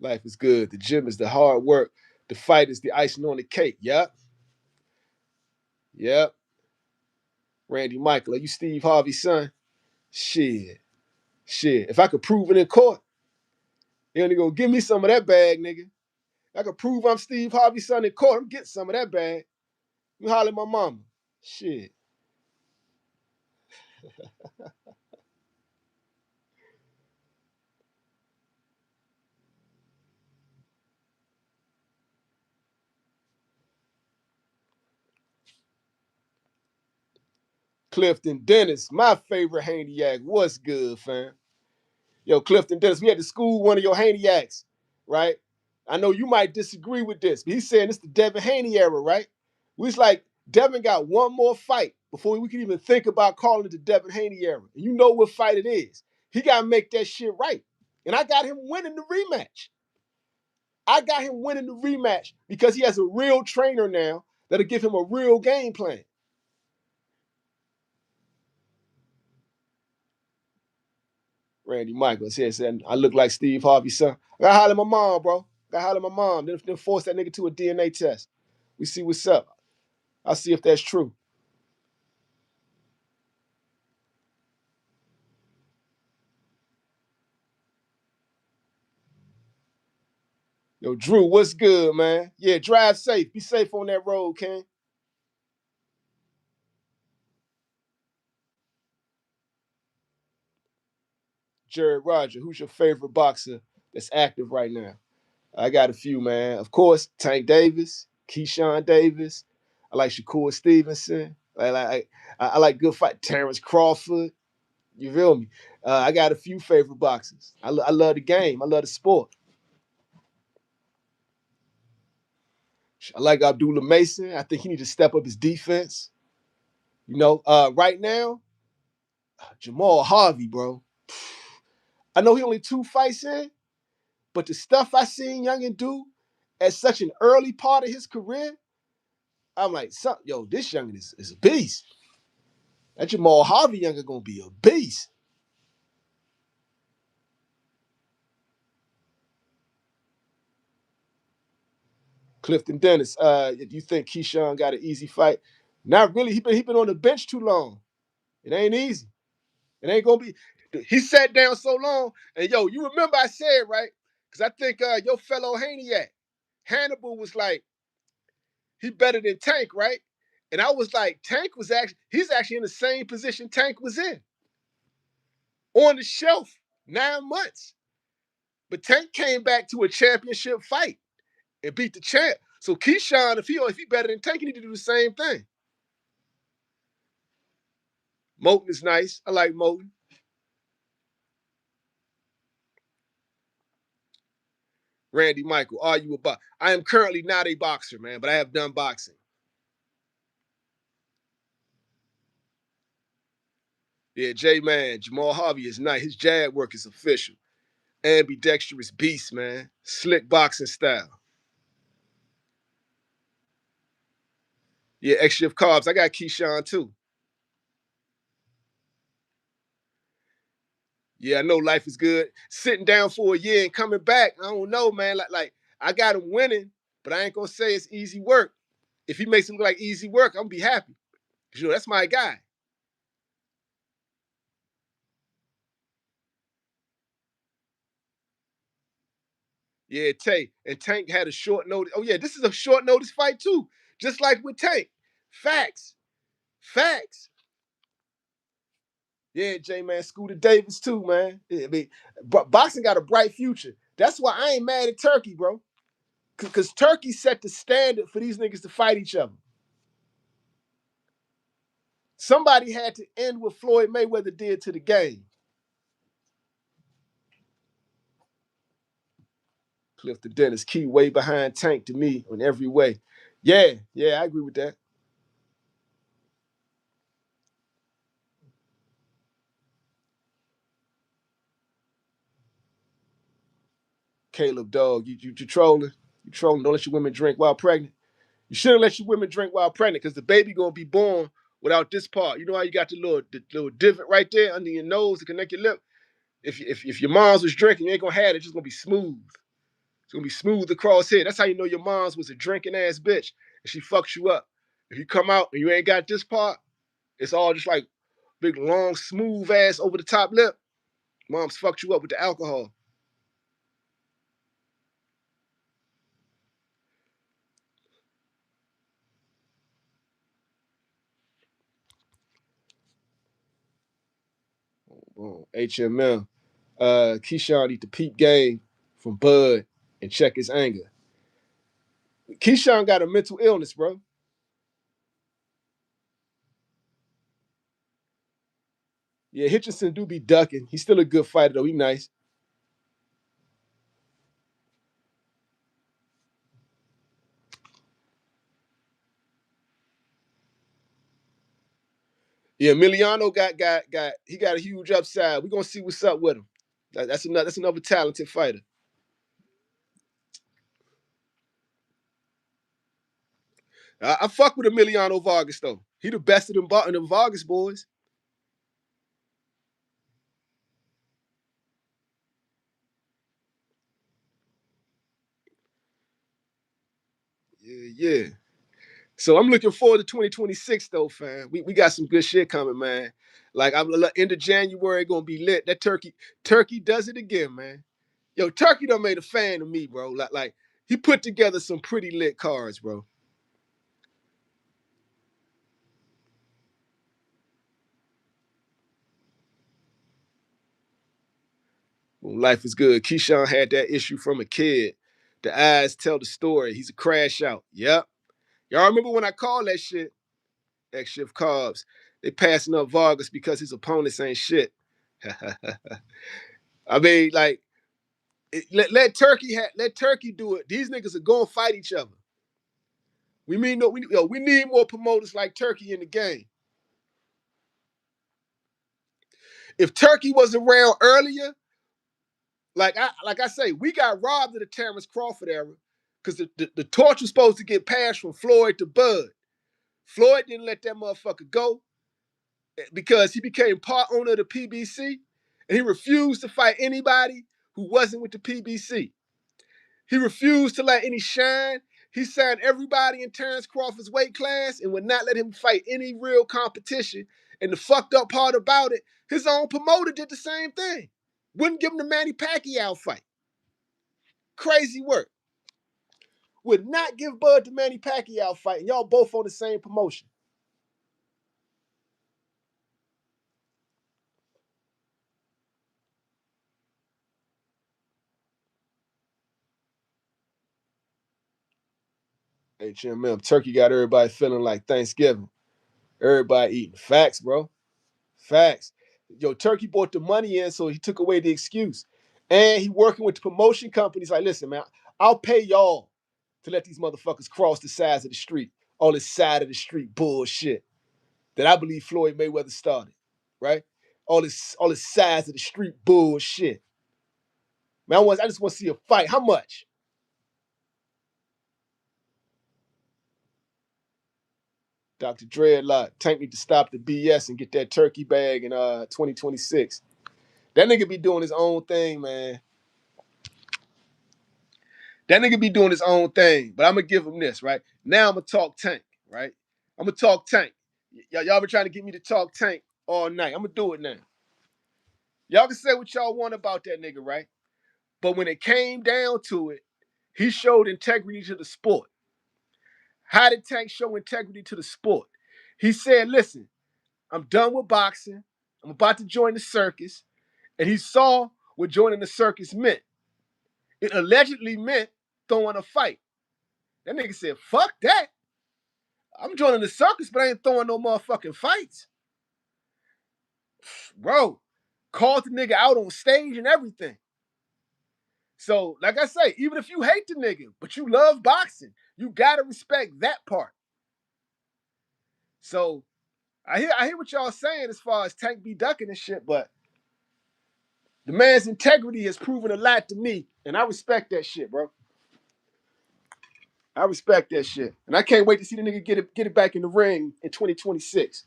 Life is good. The gym is the hard work. The fight is the icing on the cake. Yep. Yep. Randy Michael, are you Steve Harvey's son? Shit. Shit. If I could prove it in court, they only gonna give me some of that bag, nigga. I could prove I'm Steve Harvey's son in court. I'm getting some of that bag. You holler at my mama. Shit. Clifton Dennis, my favorite Haney-Yak. What's good, fam? Yo, Clifton Dennis, we had to school one of your Haney-Yaks, right? I know you might disagree with this, but he's saying it's the Devin Haney era, right? We was like, Devin got one more fight before we could even think about calling it the Devin Haney era. And you know what fight it is. He got to make that shit right. And I got him winning the rematch. I got him winning the rematch because he has a real trainer now that'll give him a real game plan. Randy Michaels here said, I look like Steve Harvey's son. I gotta holler at my mom, bro. Gotta holler at my mom. Then force that nigga to a DNA test. We see what's up. I'll see if that's true. Yo, Drew, what's good, man? Yeah, drive safe. Be safe on that road, King. Jared Roger, who's your favorite boxer that's active right now? I got a few, man. Of course, Tank Davis, Keyshawn Davis. I like Shakur Stevenson. I like good fight. Terrence Crawford. You feel me? I got a few favorite boxers. I love the game. I love the sport. I like Abdullah Mason. I think he need to step up his defense. You know, right now, Jamal Harvey, bro. I know he only 2 fights in, but the stuff I seen Youngin do at such an early part of his career, I'm like, yo, this Youngin is a beast. That Jamal Harvey Youngin gonna be a beast. Clifton Dennis, do you think Keyshawn got an easy fight? Not really. He been on the bench too long. It ain't easy. It ain't gonna be. He sat down so long, and yo, you remember I said right? Because I think your fellow Haney-Yak, Hannibal was like, he better than Tank, right? And I was like, he's actually in the same position Tank was in, on the shelf, 9 months. But Tank came back to a championship fight and beat the champ. So Keyshawn, if he better than Tank, he need to do the same thing. Moten is nice. I like Moten. Randy Michael, are you a boxer? I am currently not a boxer, man, but I have done boxing. Yeah, J-Man, Jamal Harvey is nice. His jab work is official. Ambidextrous beast, man. Slick boxing style. Yeah, extra carbs. I got Keyshawn too. Yeah, I know life is good. Sitting down for a year and coming back, I don't know, man. Like I got him winning, but I ain't gonna say it's easy work. If he makes it look like easy work, I'm gonna be happy. You know, that's my guy. Yeah, Tay. And Tank had a short notice. Oh, yeah, this is a short notice fight, too. Just like with Tank. Facts. Facts. Yeah, J-Man, Scooter Davis, too, man. Yeah, I mean, boxing got a bright future. That's why I ain't mad at Turkey, bro. Because Turkey set the standard for these niggas to fight each other. Somebody had to end what Floyd Mayweather did to the game. Clifton Dennis, key way behind Tank to me in every way. Yeah, I agree with that. Caleb, dog, you trolling. You trolling. Don't let your women drink while pregnant. You shouldn't let your women drink while pregnant because the baby gonna be born without this part. You know how you got the little divot right there under your nose to connect your lip? If your mom's was drinking, you ain't gonna have it. It's just gonna be smooth. It's gonna be smooth across here. That's how you know your mom's was a drinking ass bitch and she fucks you up. If you come out and you ain't got this part, it's all just like big long smooth ass over the top lip. Mom's fucked you up with the alcohol. Boom. HMM. Keyshawn need to peep game from Bud and check his anger. Keyshawn got a mental illness, bro. Yeah, Hitchinson do be ducking. He's still a good fighter though. He nice. Yeah, Emiliano got a huge upside. We're gonna see what's up with him. That's another talented fighter. I fuck with Emiliano Vargas though. He the best of them Vargas boys. Yeah, yeah. So I'm looking forward to 2026 though, fam. We got some good shit coming, man. Like I'm end of January gonna be lit. That Turkey does it again, man. Yo, Turkey done made a fan of me, bro. Like he put together some pretty lit cards, bro. When life is good. Keyshawn had that issue from a kid. The eyes tell the story. He's a crash out. Yep. Y'all remember when I called that shit? X shift carbs. They passing up Vargas because his opponents ain't shit. I mean, like, let Turkey do it. These niggas are gonna fight each other. We need more promoters like Turkey in the game. If Turkey was around earlier, like I say, we got robbed of the Terrence Crawford era because the torch was supposed to get passed from Floyd to Bud. Floyd didn't let that motherfucker go because he became part owner of the PBC and he refused to fight anybody who wasn't with the PBC. He refused to let any shine. He signed everybody in Terrence Crawford's weight class and would not let him fight any real competition. And the fucked up part about it, his own promoter did the same thing. Wouldn't give him the Manny Pacquiao fight. Crazy work. Would not give Bud the Manny Pacquiao fight, and y'all both on the same promotion. HMM, Turkey got everybody feeling like Thanksgiving. Everybody eating. Facts, bro. Facts. Yo, Turkey brought the money in, so he took away the excuse. And he working with the promotion companies. Like, listen, man, I'll pay y'all to let these motherfuckers cross the sides of the street. All this side of the street bullshit that I believe Floyd Mayweather started. Right? All this sides of the street bullshit. Man, I just want to see a fight. How much? Dr. Dreadlock, Tank need to stop the BS and get that turkey bag in 2026. That nigga be doing his own thing, man. That nigga be doing his own thing. But I'm gonna give him this, right? Now I'm gonna talk Tank, right? I'm gonna talk Tank. Y'all been trying to get me to talk Tank all night. I'm gonna do it now. Y'all can say what y'all want about that nigga, right? But when it came down to it, he showed integrity to the sport. How did Tank show integrity to the sport? He said, listen, I'm done with boxing. I'm about to join the circus. And he saw what joining the circus meant. It allegedly meant throwing a fight. That nigga said, fuck that. I'm joining the circus, but I ain't throwing no motherfucking fights. Bro, called the nigga out on stage and everything. So, like I say, even if you hate the nigga, but you love boxing, you gotta respect that part. So, I hear what y'all saying as far as Tank be ducking and shit, but the man's integrity has proven a lot to me, and I respect that shit, bro. I respect that shit. And I can't wait to see the nigga get it back in the ring in 2026.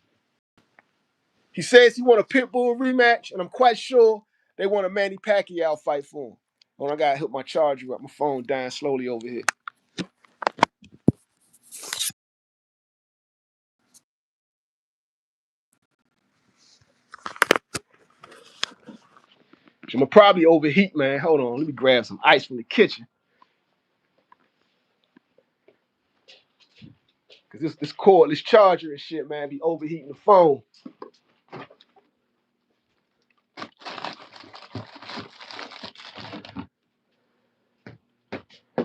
He says he want a Pitbull rematch, and I'm quite sure they want a Manny Pacquiao fight for him. Hold on, I gotta hook my charger up. My phone dying slowly over here. I'm gonna probably overheat, man. Hold on, let me grab some ice from the kitchen. Cause this cordless charger and shit, man, be overheating the phone.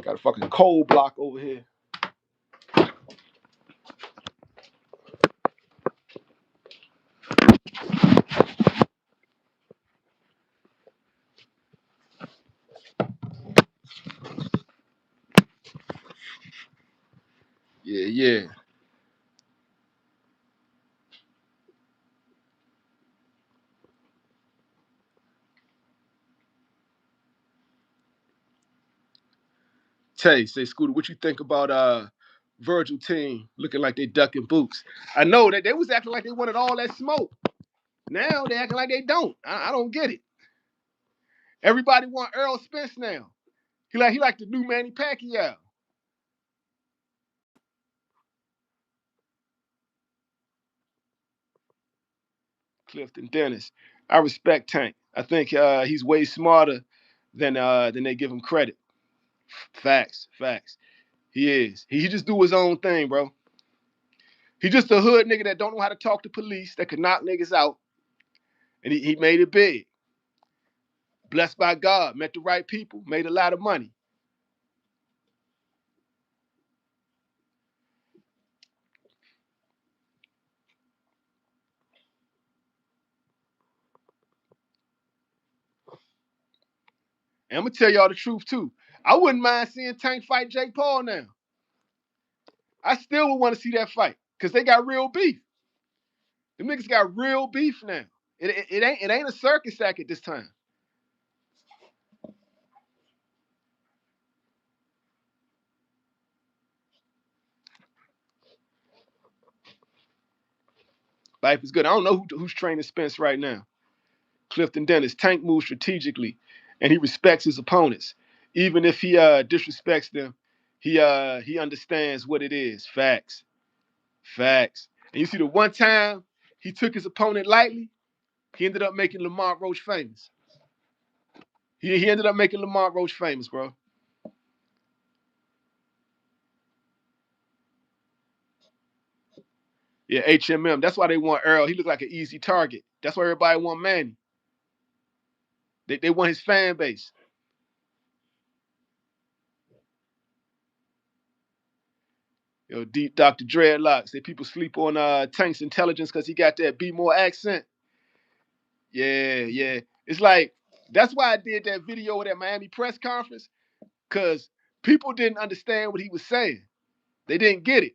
Got a fucking cold block over here. Yeah. Tay, say Scooter, what you think about Virgil team looking like they ducking boots? I know that they was acting like they wanted all that smoke. Now they acting like they don't. I don't get it. Everybody want Earl Spence now. He like the new Manny Pacquiao. Clifton Dennis. I respect Tank. I think he's way smarter than they give him credit. Facts. He is. He just do his own thing, bro. He just a hood nigga that don't know how to talk to police, that could knock niggas out, and he made it big. Blessed by God, met the right people, made a lot of money. And I'm gonna tell y'all the truth too. I wouldn't mind seeing Tank fight Jake Paul now. I still would want to see that fight because they got real beef. The niggas got real beef now. It ain't a circus act at this time. Life is good. I don't know who's training Spence right now. Clifton Dennis. Tank moves strategically, and he respects his opponents. Even if he disrespects them, he understands what it is. Facts. And you see, the one time he took his opponent lightly, he ended up making Lamont Roach famous. He ended up making Lamont Roach famous, bro. Yeah, HMM. That's why they want Earl. He looked like an easy target. That's why everybody want Manny. They want his fan base. Deep Dr. Dreadlocks. Say people sleep on Tank's intelligence because he got that be more accent. Yeah. It's like that's why I did that video at that Miami press conference, because people didn't understand what he was saying. They didn't get it.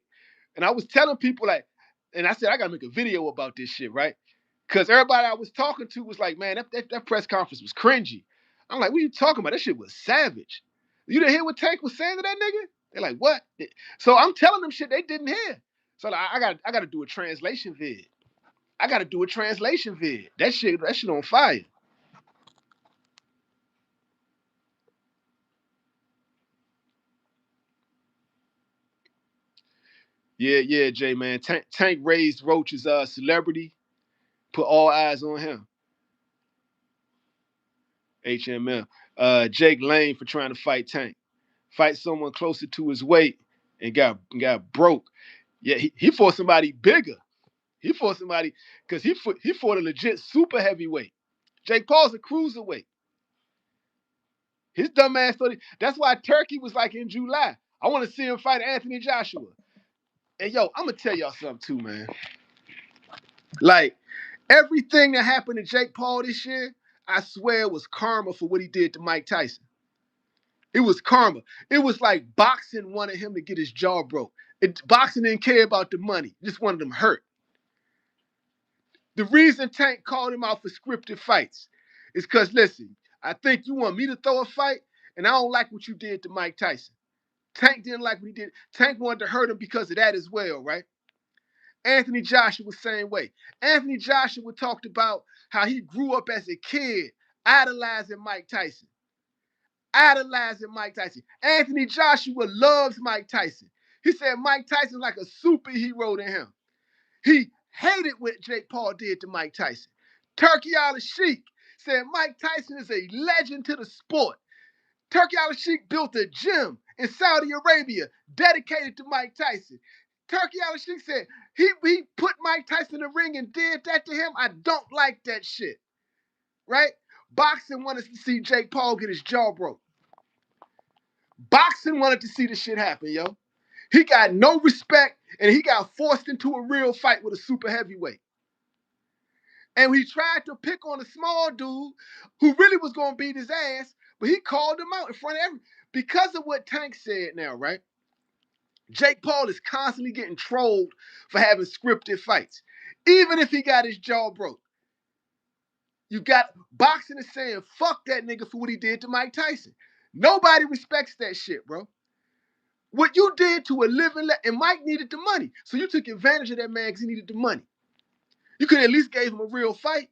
And I was telling people like, and I said, I gotta make a video about this shit, right? Because everybody I was talking to was like, man, that press conference was cringy. I'm like, what are you talking about? That shit was savage. You didn't hear what Tank was saying to that nigga? They're like, what? So I'm telling them shit they didn't hear. So like, I gotta do a translation vid. That shit on fire. Yeah, Jay, man. Tank raised Roach's celebrity, put all eyes on him. HMM. Jake Lane for trying to fight Tank. Fight someone closer to his weight and got broke. Yeah, he fought somebody bigger. He fought somebody because he fought a legit super heavyweight. Jake Paul's a cruiserweight. His dumb ass thought that's why Turkey was like in July. I want to see him fight Anthony Joshua. And yo, I'm gonna tell y'all something too, man. Like everything that happened to Jake Paul this year, I swear it was karma for what he did to Mike Tyson. It was karma. It was like boxing wanted him to get his jaw broke. Boxing didn't care about the money, just wanted him hurt. The reason Tank called him out for scripted fights is because, listen, I think you want me to throw a fight, and I don't like what you did to Mike Tyson. Tank didn't like what he did. Tank wanted to hurt him because of that as well, right? Anthony Joshua was the same way. Anthony Joshua talked about how he grew up as a kid idolizing Mike Tyson. Anthony Joshua loves Mike Tyson. He said Mike Tyson's like a superhero to him. He hated what Jake Paul did to Mike Tyson. Turki Alalshikh said Mike Tyson is a legend to the sport. Turki Alalshikh built a gym in Saudi Arabia dedicated to Mike Tyson. Turki Alalshikh said he put Mike Tyson in the ring and did that to him. I don't like that shit. Right? Boxing wanted to see Jake Paul get his jaw broke. Boxing wanted to see the shit happen, yo. He got no respect and he got forced into a real fight with a super heavyweight. And he tried to pick on a small dude who really was going to beat his ass, but he called him out in front of everyone because of what Tank said now, right? Jake Paul is constantly getting trolled for having scripted fights. Even if he got his jaw broke. You got boxing is saying, fuck that nigga for what he did to Mike Tyson. Nobody respects that shit, bro. What you did to a living, and Mike needed the money. So you took advantage of that man because he needed the money. You could at least gave him a real fight.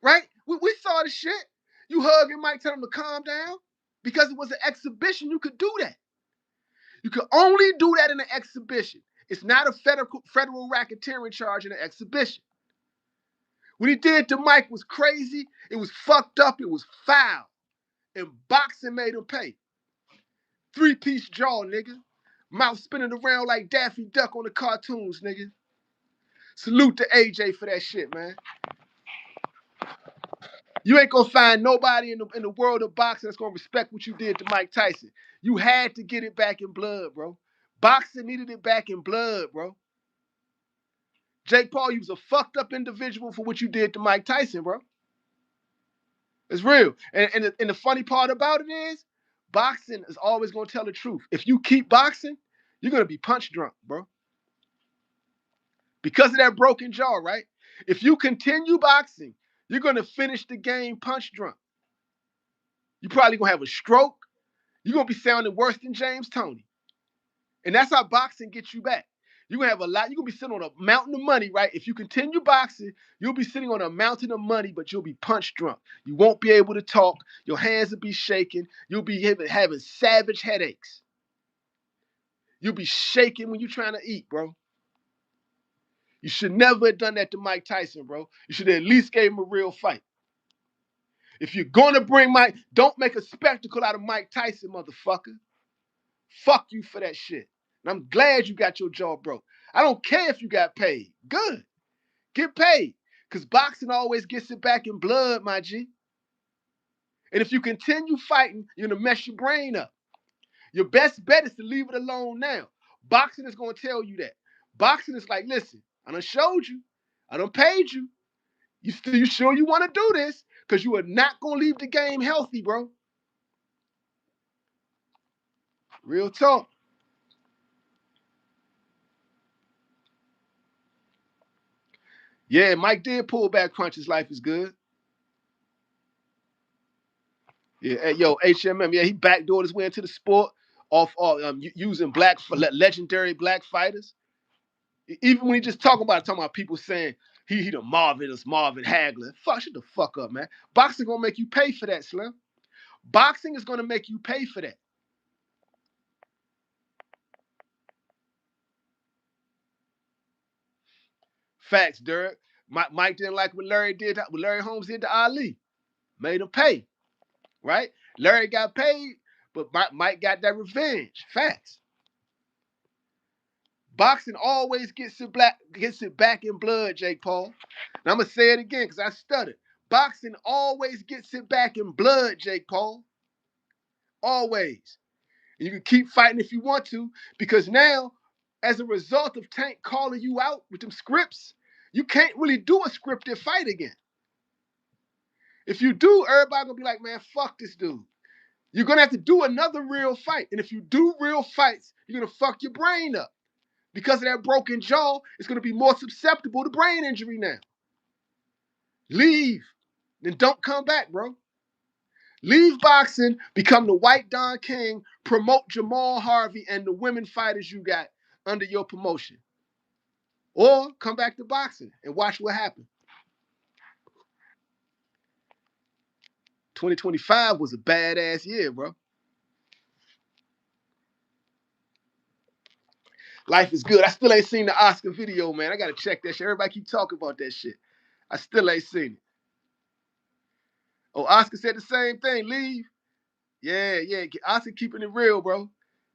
Right? We saw the shit. You hugging Mike, telling him to calm down. Because it was an exhibition, you could do that. You could only do that in an exhibition. It's not a federal racketeering charge in an exhibition. What he did to Mike was crazy. It was fucked up. It was foul. And boxing made him pay. 3-piece jaw, nigga. Mouth spinning around like Daffy Duck on the cartoons, nigga. Salute to AJ for that shit, man. You ain't gonna find nobody in the world of boxing that's gonna respect what you did to Mike Tyson. You had to get it back in blood, bro. Boxing needed it back in blood, bro. Jake Paul, you was a fucked up individual for what you did to Mike Tyson, bro. It's real. And the funny part about it is, boxing is always gonna tell the truth. If you keep boxing, you're gonna be punch drunk, bro. Because of that broken jaw, right? If you continue boxing, you're gonna finish the game punch drunk. You're probably gonna have a stroke. You're gonna be sounding worse than James Toney. And that's how boxing gets you back. You're gonna have a lot, you're gonna be sitting on a mountain of money, right? If you continue boxing, you'll be sitting on a mountain of money, but you'll be punch drunk. You won't be able to talk, your hands will be shaking, you'll be having savage headaches. You'll be shaking when you're trying to eat, bro. You should never have done that to Mike Tyson, bro. You should have at least gave him a real fight. If you're gonna bring Mike, don't make a spectacle out of Mike Tyson, motherfucker. Fuck you for that shit. And I'm glad you got your jaw broke. I don't care if you got paid. Good. Get paid. Because boxing always gets it back in blood, my G. And if you continue fighting, you're going to mess your brain up. Your best bet is to leave it alone now. Boxing is going to tell you that. Boxing is like, listen, I done showed you. I done paid you. You sure you want to do this? Because you are not going to leave the game healthy, bro. Real talk. Yeah, Mike did pull back punches. Life is good. Yeah, hey, yo, HMM. Yeah, he backdoored his way into the sport off using legendary black fighters. Even when he just talking about people saying he the marvelous Marvin Hagler. Shut the fuck up, man. Boxing gonna make you pay for that, Slim. Boxing is gonna make you pay for that. Facts, Derek. Mike didn't like what Larry Holmes did to Ali. Made him pay, right? Larry got paid, but Mike got that revenge. Facts. Boxing always gets it back in blood, Jake Paul. And I'm gonna say it again because I stuttered. Boxing always gets it back in blood, Jake Paul. Always. And you can keep fighting if you want to, because now, as a result of Tank calling you out with them scripts, you can't really do a scripted fight again. If you do, everybody gonna be like, man, fuck this dude. You're gonna have to do another real fight. And if you do real fights, you're gonna fuck your brain up. Because of that broken jaw, it's going to be more susceptible to brain injury now. Leave. Then don't come back, bro. Leave boxing, become the white Don King, promote Jamal Harvey and the women fighters you got under your promotion. Or come back to boxing and watch what happens. 2025 was a badass year, bro. Life is good. I still ain't seen the Oscar video, man. I got to check that shit. Everybody keep talking about that shit. I still ain't seen it. Oh, Oscar said the same thing. Leave. Yeah. Oscar keeping it real, bro.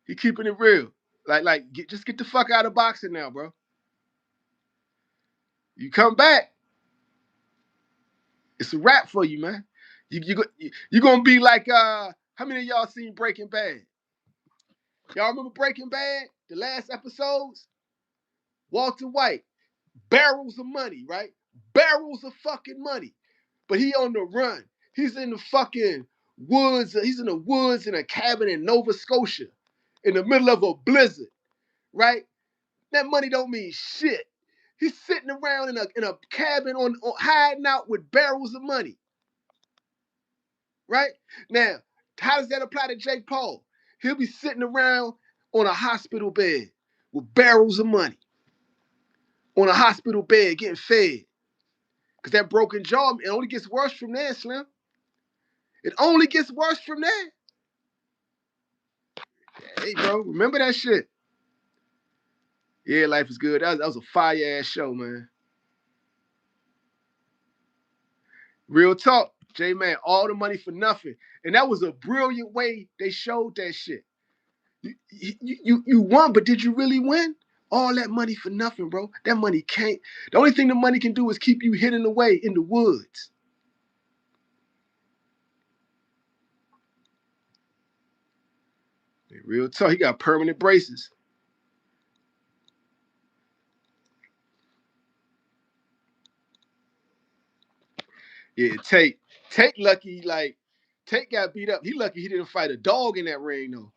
He keeping it real. Just get the fuck out of boxing now, bro. You come back, it's a wrap for you, man. You gonna be like how many of y'all seen Breaking Bad? Y'all remember Breaking Bad? The last episodes? Walter White, barrels of money, right? Barrels of fucking money. But he on the run. He's in the fucking woods. He's in the woods in a cabin in Nova Scotia. in the middle of a blizzard, right? That money don't mean shit. He's sitting around in a cabin on hiding out with barrels of money, right? Now, how does that apply to Jake Paul? He'll be sitting around on a hospital bed with barrels of money, on a hospital bed getting fed. Because that broken jaw, it only gets worse from there, Slim. It only gets worse from there. Hey, bro, remember that shit. Yeah, Life is Good. That was a fire-ass show, man. Real talk. J-Man, all the money for nothing. And that was a brilliant way they showed that shit. You won, but did you really win? All that money for nothing, bro. That money can't. The only thing the money can do is keep you hidden away in the woods. Real talk. He got permanent braces. Yeah, Tate lucky, like, Tate got beat up. He lucky he didn't fight a dog in that ring, though.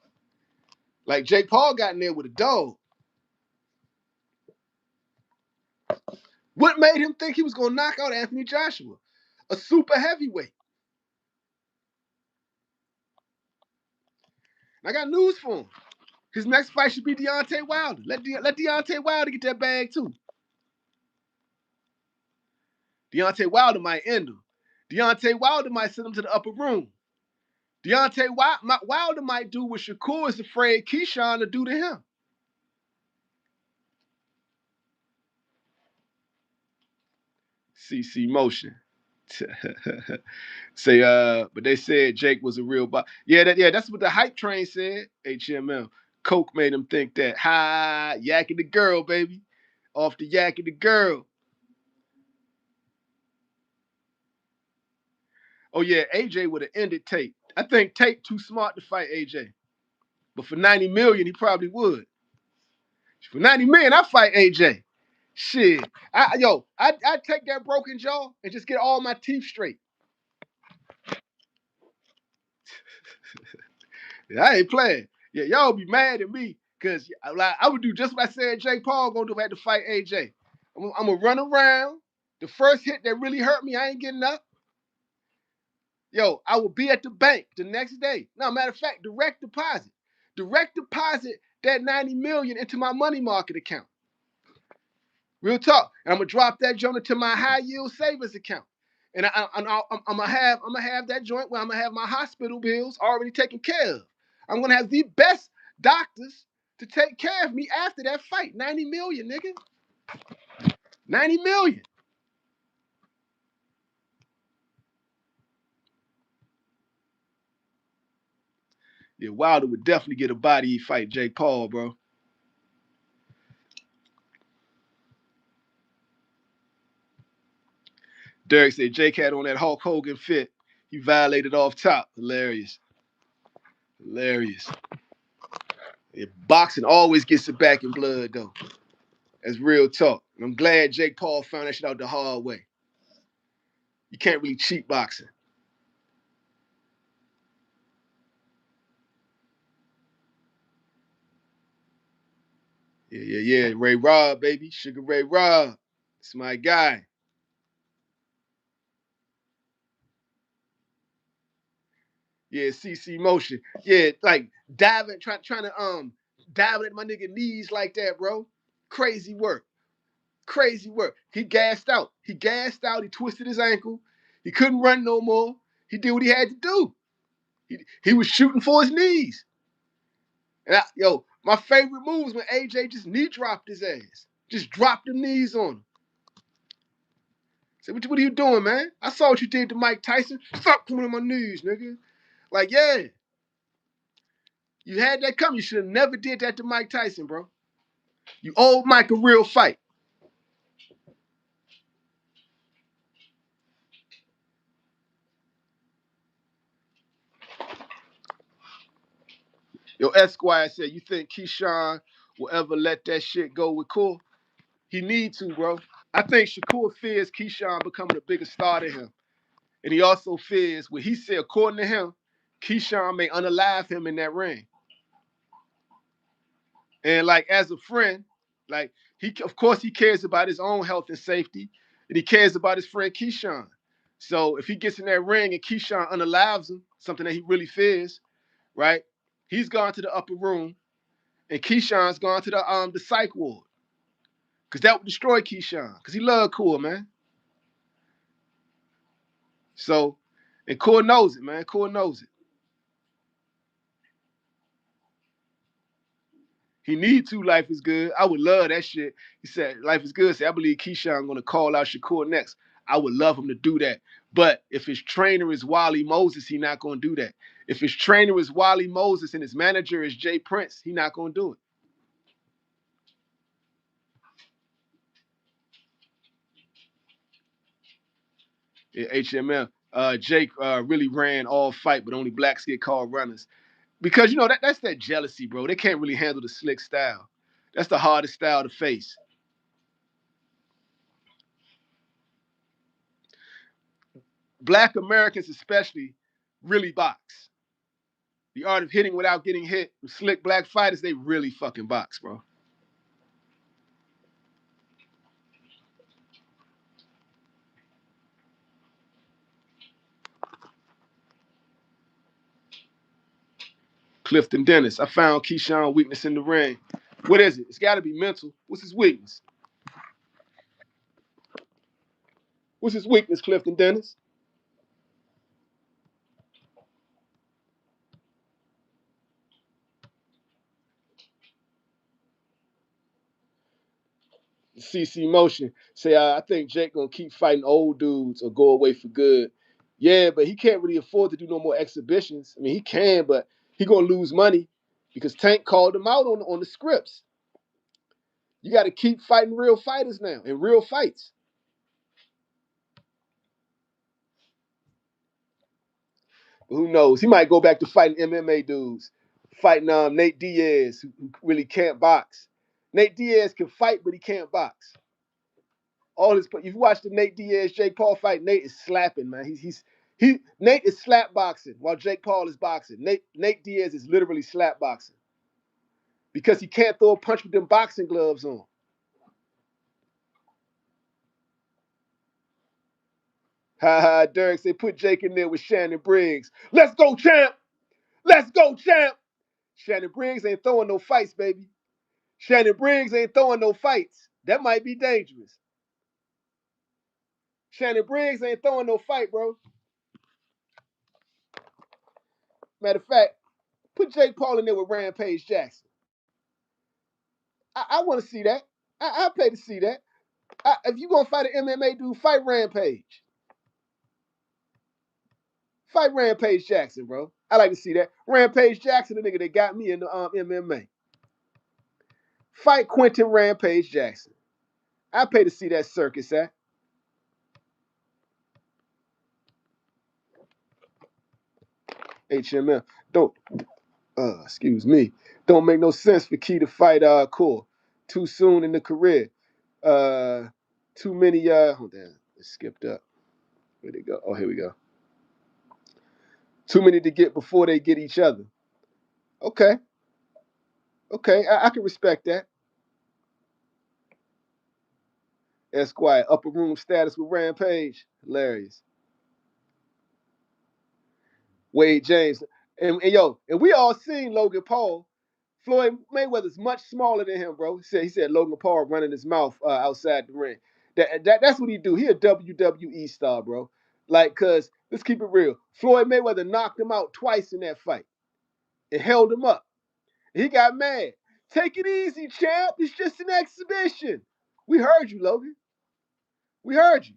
Like, Jake Paul got in there with a dog. What made him think he was going to knock out Anthony Joshua? A super heavyweight. And I got news for him. His next fight should be Deontay Wilder. Let Deontay Wilder get that bag, too. Deontay Wilder might end him. Deontay Wilder might send him to the upper room. Deontay Wilder might do what Shakur is afraid Keyshawn to do to him. CC Motion. Say, but they said Jake was a real boss. Yeah, that's what the hype train said. HMM. Coke made him think that. Ha, yakking the girl, baby. Off the yakking the girl. Oh yeah, AJ would have ended Tate. I think Tate too smart to fight AJ. But for 90 million, he probably would. For 90 million, I fight AJ. Shit. I'd take that broken jaw and just get all my teeth straight. I ain't playing. Yeah, y'all be mad at me because like, I would do just what I said Jake Paul gonna do. I had to fight AJ. I'm gonna run around. The first hit that really hurt me, I ain't getting up. Yo, I will be at the bank the next day. No, matter of fact, direct deposit. Direct deposit that 90 million into my money market account. Real talk. And I'm gonna drop that joint into my high yield savings account. And I'm gonna have that joint where I'm gonna have my hospital bills already taken care of. I'm gonna have the best doctors to take care of me after that fight. 90 million, nigga. 90 million. Yeah, Wilder would definitely get a body fight Jake Paul, bro. Derek said Jake had on that Hulk Hogan fit. He violated off top. Hilarious. Hilarious. Yeah, boxing always gets it back in blood, though. That's real talk. And I'm glad Jake Paul found that shit out the hard way. You can't really cheat boxing. Yeah. Ray Rob, baby. Sugar Ray Rob. It's my guy. Yeah, CC Motion. Yeah, like diving, trying to diving at my nigga knees like that, bro. Crazy work. Crazy work. He gassed out. He twisted his ankle. He couldn't run no more. He did what he had to do. He was shooting for his knees. And my favorite move was when AJ just knee dropped his ass. Just dropped them knees on him. Say, what are you doing, man? I saw what you did to Mike Tyson. Stop coming on my knees, nigga. Like, yeah. You had that coming. You should have never did that to Mike Tyson, bro. You owed Mike a real fight. Yo, Esquire said, you think Keyshawn will ever let that shit go with Cool? He need to, bro. I think Shakur fears Keyshawn becoming a bigger star than him. And he also fears what he said, according to him, Keyshawn may unalive him in that ring. And like as a friend, like he of course he cares about his own health and safety, and he cares about his friend Keyshawn. So if he gets in that ring and Keyshawn unalives him, something that he really fears, right? He's gone to the upper room, and Keyshawn's gone to the psych ward, because that would destroy Keyshawn, because he loved Core, man. So, and Core knows it, man. Core knows it. He need to. Life is good. I would love that shit. He said, "Life is good." Say, I believe Keyshawn gonna call out Shakur next. I would love him to do that. But if his trainer is Wally Moses, he not gonna do that. If his trainer is Wally Moses and his manager is Jay Prince, he not gonna do it. Yeah, HML. Jake really ran all fight, but only blacks get called runners. Because you know that's that jealousy, bro. They can't really handle the slick style. That's the hardest style to face. Black Americans especially really box. The art of hitting without getting hit. Slick black fighters, they really fucking box, bro. Clifton Dennis. I found Keyshawn weakness in the ring. What is it? It's got to be mental. What's his weakness? What's his weakness, Clifton Dennis? CC Motion say, I think Jake gonna keep fighting old dudes or go away for good. Yeah, but he can't really afford to do no more exhibitions. I mean, he can, but he gonna lose money because Tank called him out on the scripts. You got to keep fighting real fighters now in real fights. But who knows? He might go back to fighting MMA dudes, fighting Nate Diaz, who really can't box. Nate Diaz can fight, but he can't box. All his, if you watch the Nate Diaz Jake Paul fight, Nate is slapping, man. Nate is slap boxing while Jake Paul is boxing. Nate Diaz is literally slap boxing because he can't throw a punch with them boxing gloves on. Ha ha, Derek say put Jake in there with Shannon Briggs. Let's go, champ. Let's go, champ. Shannon Briggs ain't throwing no fights, baby. Shannon Briggs ain't throwing no fights. That might be dangerous. Shannon Briggs ain't throwing no fight, bro. Matter of fact, put Jake Paul in there with Rampage Jackson. I want to see that. I'll pay to see that. If you gonna fight an MMA dude, fight Rampage. Fight Rampage Jackson, bro. I like to see that. Rampage Jackson, the nigga that got me in the MMA. Fight Quentin Rampage Jackson. I pay to see that circus act. HML. Don't excuse me. Don't make no sense for Key to fight Core too soon in the career. Too many hold on, it skipped up. Where'd it go? Oh, here we go. Too many to get before they get each other. Okay. Okay, I can respect that. Esquire, upper room status with Rampage. Hilarious. Wade James. And we all seen Logan Paul. Floyd Mayweather's much smaller than him, bro. He said Logan Paul running his mouth outside the ring. That's what he do. He a WWE star, bro. Like, cause let's keep it real. Floyd Mayweather knocked him out twice in that fight. It held him up. He got mad. Take it easy, champ. It's just an exhibition. We heard you, Logan. We heard you.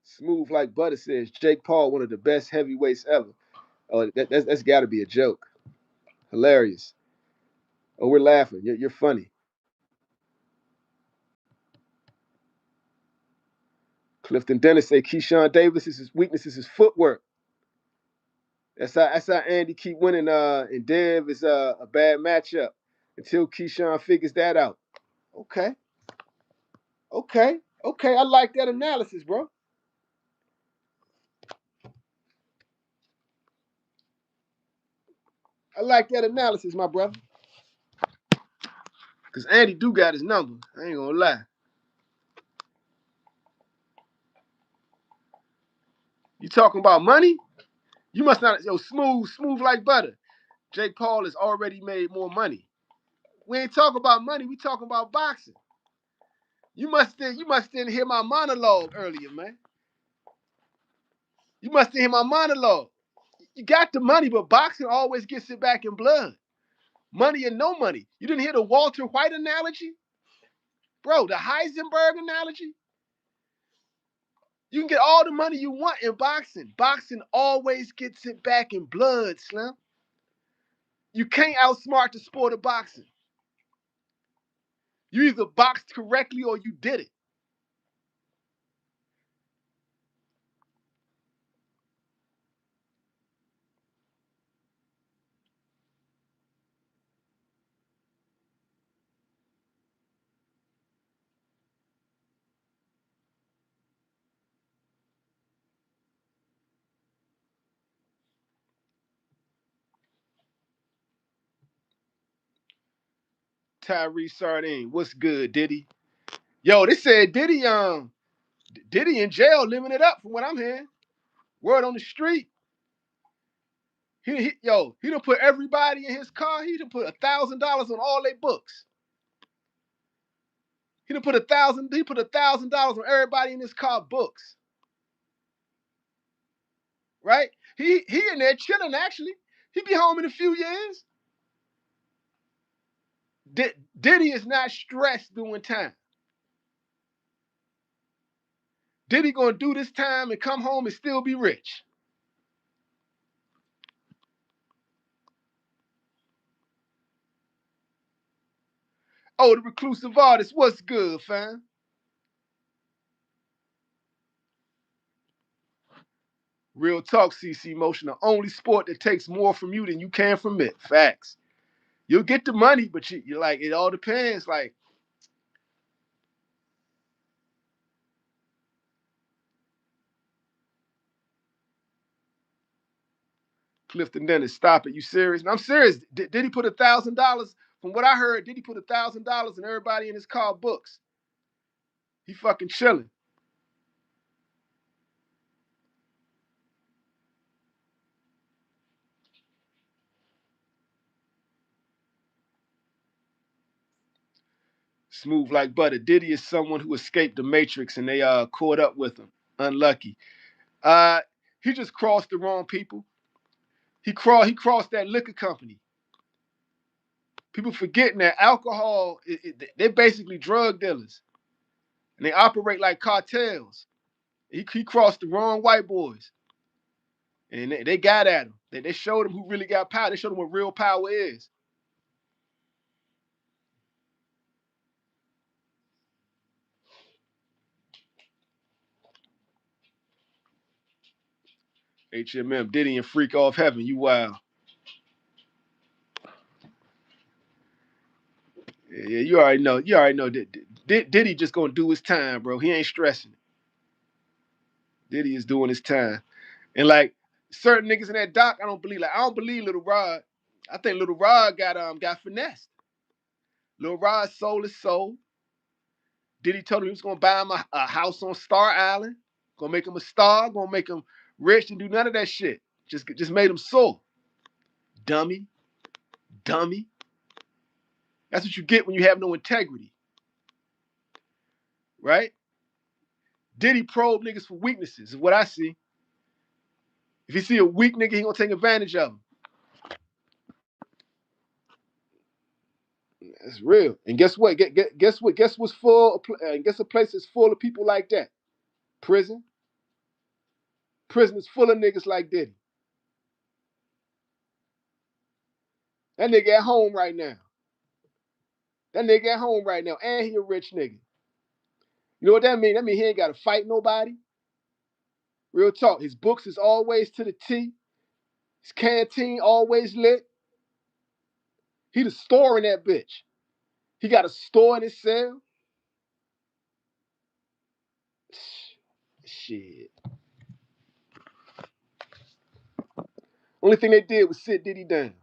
Smooth like butter says Jake Paul, one of the best heavyweights ever. Oh, that's got to be a joke. Hilarious. Oh, we're laughing. You're funny. Clifton Dennis say Keyshawn Davis is his weakness is his footwork. That's how Andy keep winning. And Dev is a bad matchup. until Keyshawn figures that out. Okay, okay, okay. I like that analysis, bro. I like that analysis, my brother. Cause Andy do got his number. I ain't gonna lie. You talking about money? You must not. Yo, smooth like butter. Jake Paul has already made more money. We ain't talking about money. We talking about boxing. You must didn't hear my monologue earlier, man. You must have hear my monologue. You got the money, but boxing always gets it back in blood. Money and no money. You didn't hear the Walter White analogy? Bro, the Heisenberg analogy? You can get all the money you want in boxing. Boxing always gets it back in blood, Slim. You can't outsmart the sport of boxing. You either boxed correctly or you did it. Tyree Sardine, what's good, Diddy? Yo, they said Diddy in jail living it up from what I'm hearing. Word on the street. He done put everybody in his car. He done put $1,000 on all their books. He done put $1,000 on everybody in his car books. Right? He in there chilling actually. He be home in a few years. Diddy is not stressed doing time. Diddy gonna do this time and come home and still be rich. Oh, the reclusive artist, what's good, fam? Real talk, CC Motion, the only sport that takes more from you than you can from it. Facts. You'll get the money, but you're like, it all depends. Like, Clifton Dennis, stop it. You serious? And I'm serious. Did he put $1,000? From what I heard, did he put $1,000 in everybody in his car books? He fucking chilling. Smooth like butter. Diddy is someone who escaped the Matrix and they caught up with him. Unlucky. Uh, he just crossed the wrong people. He crossed that liquor company. People forgetting that alcohol, they're basically drug dealers. And they operate like cartels. He crossed the wrong white boys. And they got at him. They showed him who really got power. They showed him what real power is. HMM, Diddy and Freak Off Heaven, you wild. Yeah, you already know. You already know. Diddy just gonna do his time, bro. He ain't stressing. Diddy is doing his time. And like certain niggas in that doc, I don't believe. Like I don't believe Little Rod. I think Little Rod got finessed. Little Rod sold his soul. Diddy told him he was gonna buy him a house on Star Island. Gonna make him a star. Gonna make him rich and do none of that shit. Just made him sore. Dummy, dummy. That's what you get when you have no integrity, right? Diddy probe niggas for weaknesses is what I see. If he see a weak nigga, he gonna take advantage of him. That's real. And guess what? Guess what? Guess what's full? Guess a place is full of people like that. Prison. Prison is full of niggas like Diddy. That nigga at home right now. That nigga at home right now, and he a rich nigga. You know what that mean? That mean he ain't gotta fight nobody. Real talk. His books is always to the T. His canteen always lit. He the store in that bitch. He got a store in his cell. Shit. Only thing they did was sit Diddy down.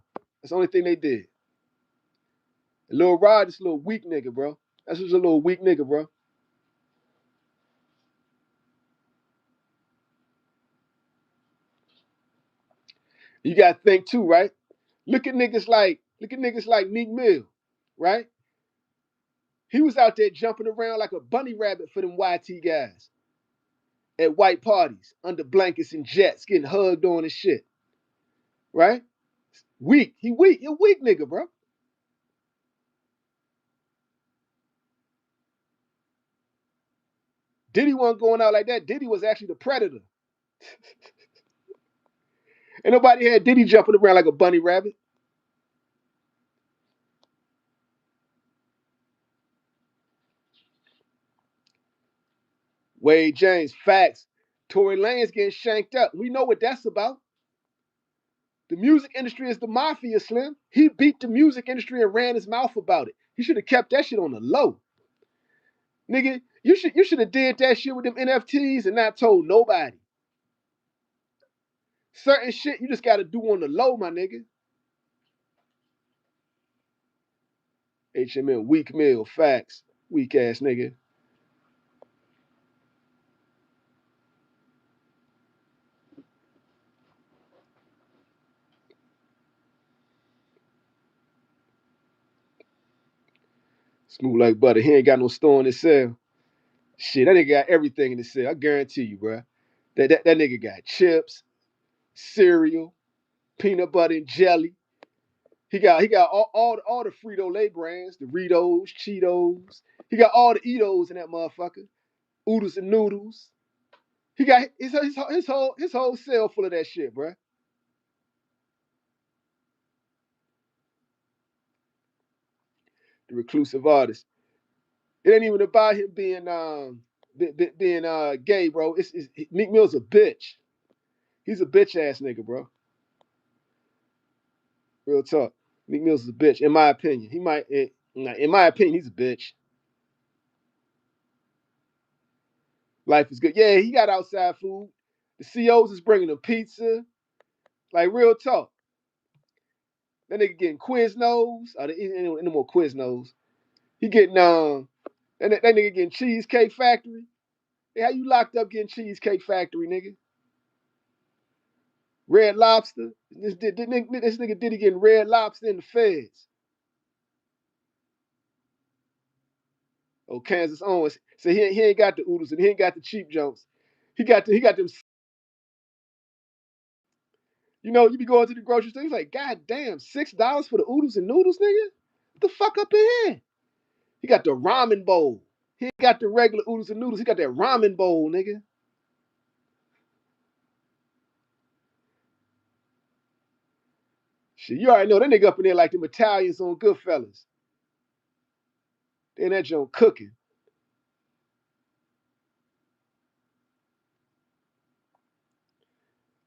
That's the only thing they did. Lil Rod is a little weak nigga, bro. That's just a little weak nigga, bro. You gotta think too, right? Look at niggas like Meek Mill, right? He was out there jumping around like a bunny rabbit for them YT guys at white parties, under blankets and jets, getting hugged on and shit, right? Weak. He weak. You're a weak nigga, bro. Diddy wasn't going out like that. Diddy was actually the predator. Ain't nobody had Diddy jumping around like a bunny rabbit. Wade James, facts. Tory Lanez getting shanked up. We know what that's about. The music industry is the mafia, Slim. He beat the music industry and ran his mouth about it. He should have kept that shit on the low. Nigga, you should have did that shit with them NFTs and not told nobody. Certain shit you just gotta do on the low, my nigga. HMN, weak mill, facts. Weak ass nigga. Smooth like butter. He ain't got no store in his cell. Shit, that nigga got everything in his cell. I guarantee you, bro. That nigga got chips, cereal, peanut butter and jelly. He got all the Frito Lay brands, the Ritos, Cheetos. He got all the Eatos in that motherfucker. Oodles and noodles. He got his whole cell full of that shit, bro. The reclusive artist. It ain't even about him being gay, bro. It's Meek Mill's a bitch. He's a bitch ass nigga, bro. Real talk. Meek Mill's is a bitch, in my opinion. In my opinion, he's a bitch. Life is good. Yeah, he got outside food. The COs is bringing him pizza. Like real talk. That nigga getting Quiznos. Ain't no more Quiznos. He getting that nigga getting Cheesecake Factory. Hey, how you locked up getting Cheesecake Factory, nigga? Red Lobster. This nigga Diddy getting Red Lobster in the feds. Oh, Kansas Owens. So he ain't got the oodles and he ain't got the cheap jumps. He got them. You know, you be going to the grocery store. He's like, God damn, $6 for the oodles and noodles, nigga. What the fuck up in here? He got the ramen bowl. He ain't got the regular oodles and noodles. He got that ramen bowl, nigga. Shit, you already know that nigga up in there like them Italians on Goodfellas. They in that joint cooking.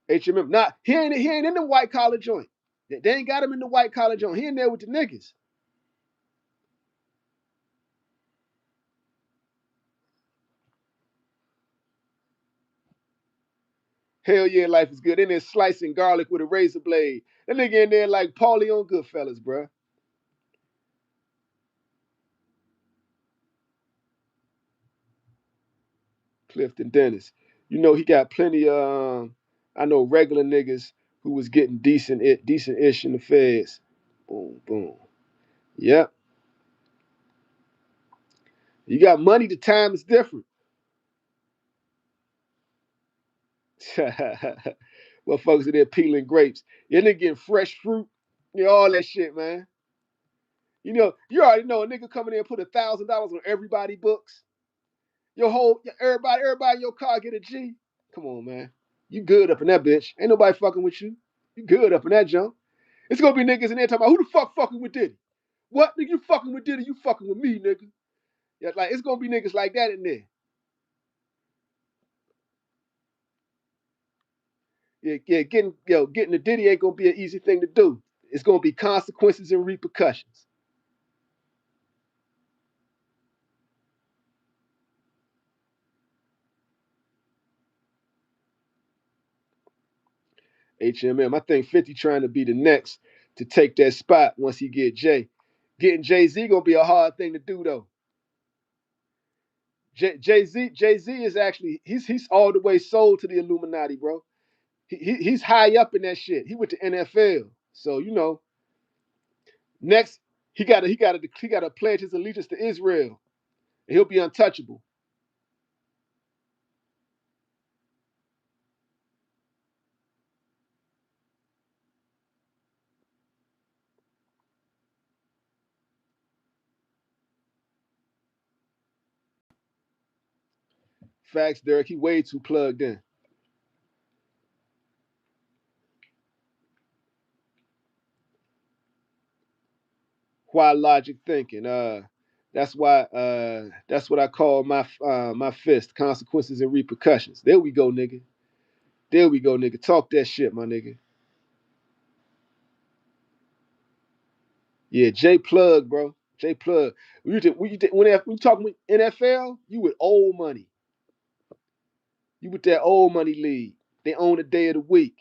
HMM. Nah, he ain't in the white collar joint. They ain't got him in the white collar joint. He in there with the niggas. Hell yeah, life is good. In there slicing garlic with a razor blade. That nigga in there like Paulie on Goodfellas, bruh. Clifton Dennis. You know he got plenty of I know regular niggas who was getting decent ish in the feds. Boom, boom. Yep. You got money, the time is different. Motherfuckers in there peeling grapes. You nigga getting fresh fruit. You know, all that shit, man. You know, you already know a nigga coming in and put $1,000 on everybody books. Everybody in your car get a G. Come on, man. You good up in that bitch. Ain't nobody fucking with you. You good up in that junk. It's gonna be niggas in there talking about who the fuck fucking with Diddy? What nigga you fucking with Diddy? You fucking with me, nigga. Yeah, like it's gonna be niggas like that in there. Yeah, getting the Diddy ain't gonna be an easy thing to do. It's gonna be consequences and repercussions. HMM. I think 50 trying to be the next to take that spot once he get Jay. Getting Jay-Z gonna be a hard thing to do though. Jay-Z is actually he's all the way sold to the Illuminati, bro. He's high up in that shit. He went to NFL. So, next he gotta pledge his allegiance to Israel. And he'll be untouchable. Facts, Derek. He way too plugged in. Why logic thinking? That's what I call my fist. Consequences and repercussions. There we go, nigga. There we go, nigga. Talk that shit, my nigga. Yeah, J Plug, bro. J Plug. When you talking NFL, you with old money. You with that old money league. They own the day of the week.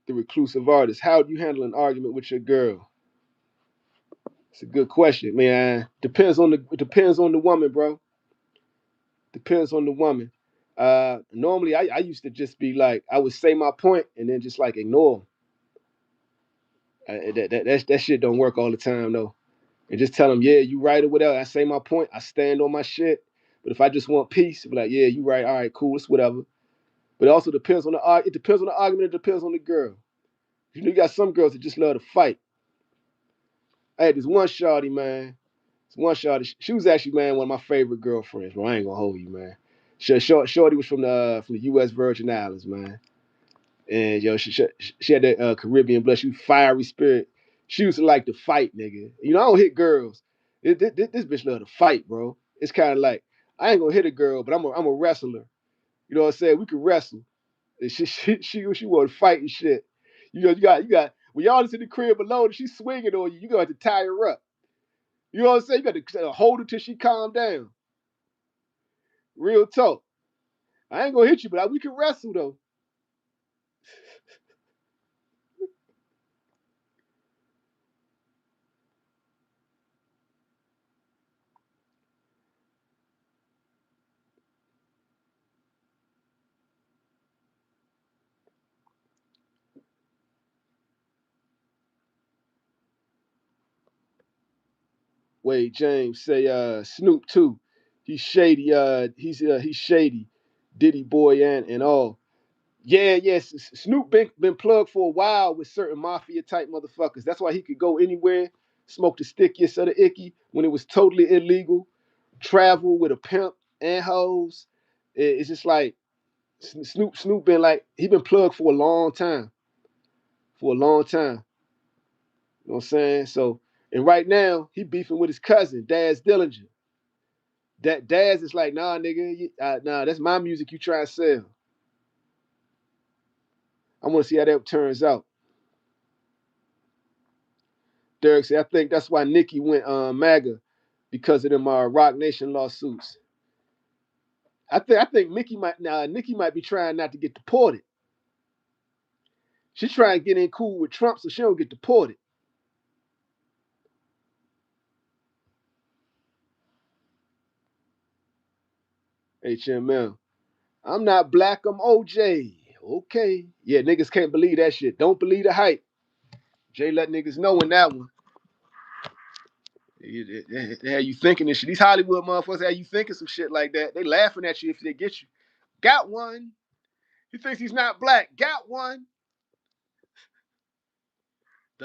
The reclusive artist. How do you handle an argument with your girl? It's a good question, man. Depends on the woman, bro. Depends on the woman. Normally, I used to just be like, I would say my point and then just like ignore them. That shit don't work all the time though. And just tell them, yeah, you right or whatever. I say my point. I stand on my shit. But if I just want peace, be like, yeah, you right. All right, cool. It's whatever. But it also depends on the it depends on the argument. It depends on the girl. You got some girls that just love to fight. I had this one shawty, man. This one shawty. She was actually, man, one of my favorite girlfriends. Bro, I ain't gonna hold you, man. Shorty was from the U.S. Virgin Islands, man. And she had that Caribbean blood. She was fiery spirit. She used to like to fight, nigga. I don't hit girls. This bitch love to fight, bro. It's kind of like I ain't gonna hit a girl, but I'm a wrestler. You know what I'm saying? We could wrestle. And she want to fight and shit. You got when y'all is in the crib alone and she's swinging on you, you gonna have to tie her up. You know what I'm saying? You got to hold her till she calm down. Real talk. I ain't gonna hit you, but we can wrestle though. Wade James say Snoop too. He's shady. He's shady. Diddy boy and all. Yeah, yes. Snoop been plugged for a while with certain mafia type motherfuckers. That's why he could go anywhere, smoke the stickiest of the icky when it was totally illegal. Travel with a pimp and hoes. It's just like Snoop been like he been plugged for a long time. For a long time. You know what I'm saying? So and right now he beefing with his cousin, Daz Dillinger. That Daz is like, nah, nigga, nah, that's my music you try to sell. I want to see how that turns out. Derek said, I think that's why Nicki went MAGA because of them Rock Nation lawsuits. I think Nicki might be trying not to get deported. She's trying to get in cool with Trump so she don't get deported. HML. I'm not black, I'm OJ. Okay. Yeah, niggas can't believe that shit. Don't believe the hype. Jay let niggas know in that one. They had you thinking this shit. These Hollywood motherfuckers had you thinking some shit like that. They laughing at you if they get you. Got one. He thinks he's not black. Got one.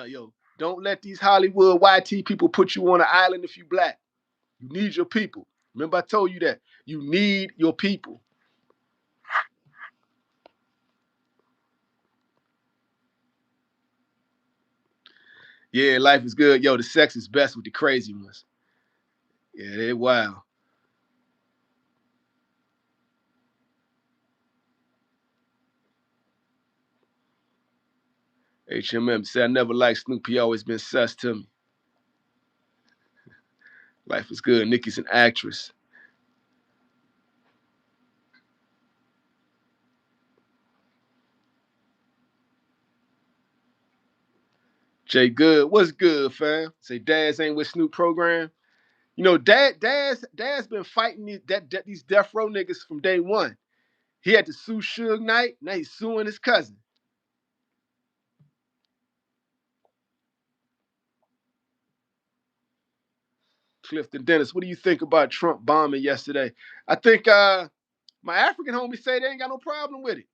Yo, don't let these Hollywood YT people put you on an island if you black. You need your people. Remember I told you that. You need your people. Yeah, life is good. Yo, the sex is best with the crazy ones. Yeah, they wild. HMM said, I never liked Snoop. He always been sus to me. Life is good. Nikki's an actress. Jay Good, what's good, fam? Say Daz ain't with Snoop program. You know, Daz been fighting these death row niggas from day one. He had to sue Suge Knight. Now he's suing his cousin. Clifton Dennis, what do you think about Trump bombing yesterday? I think my African homies say they ain't got no problem with it.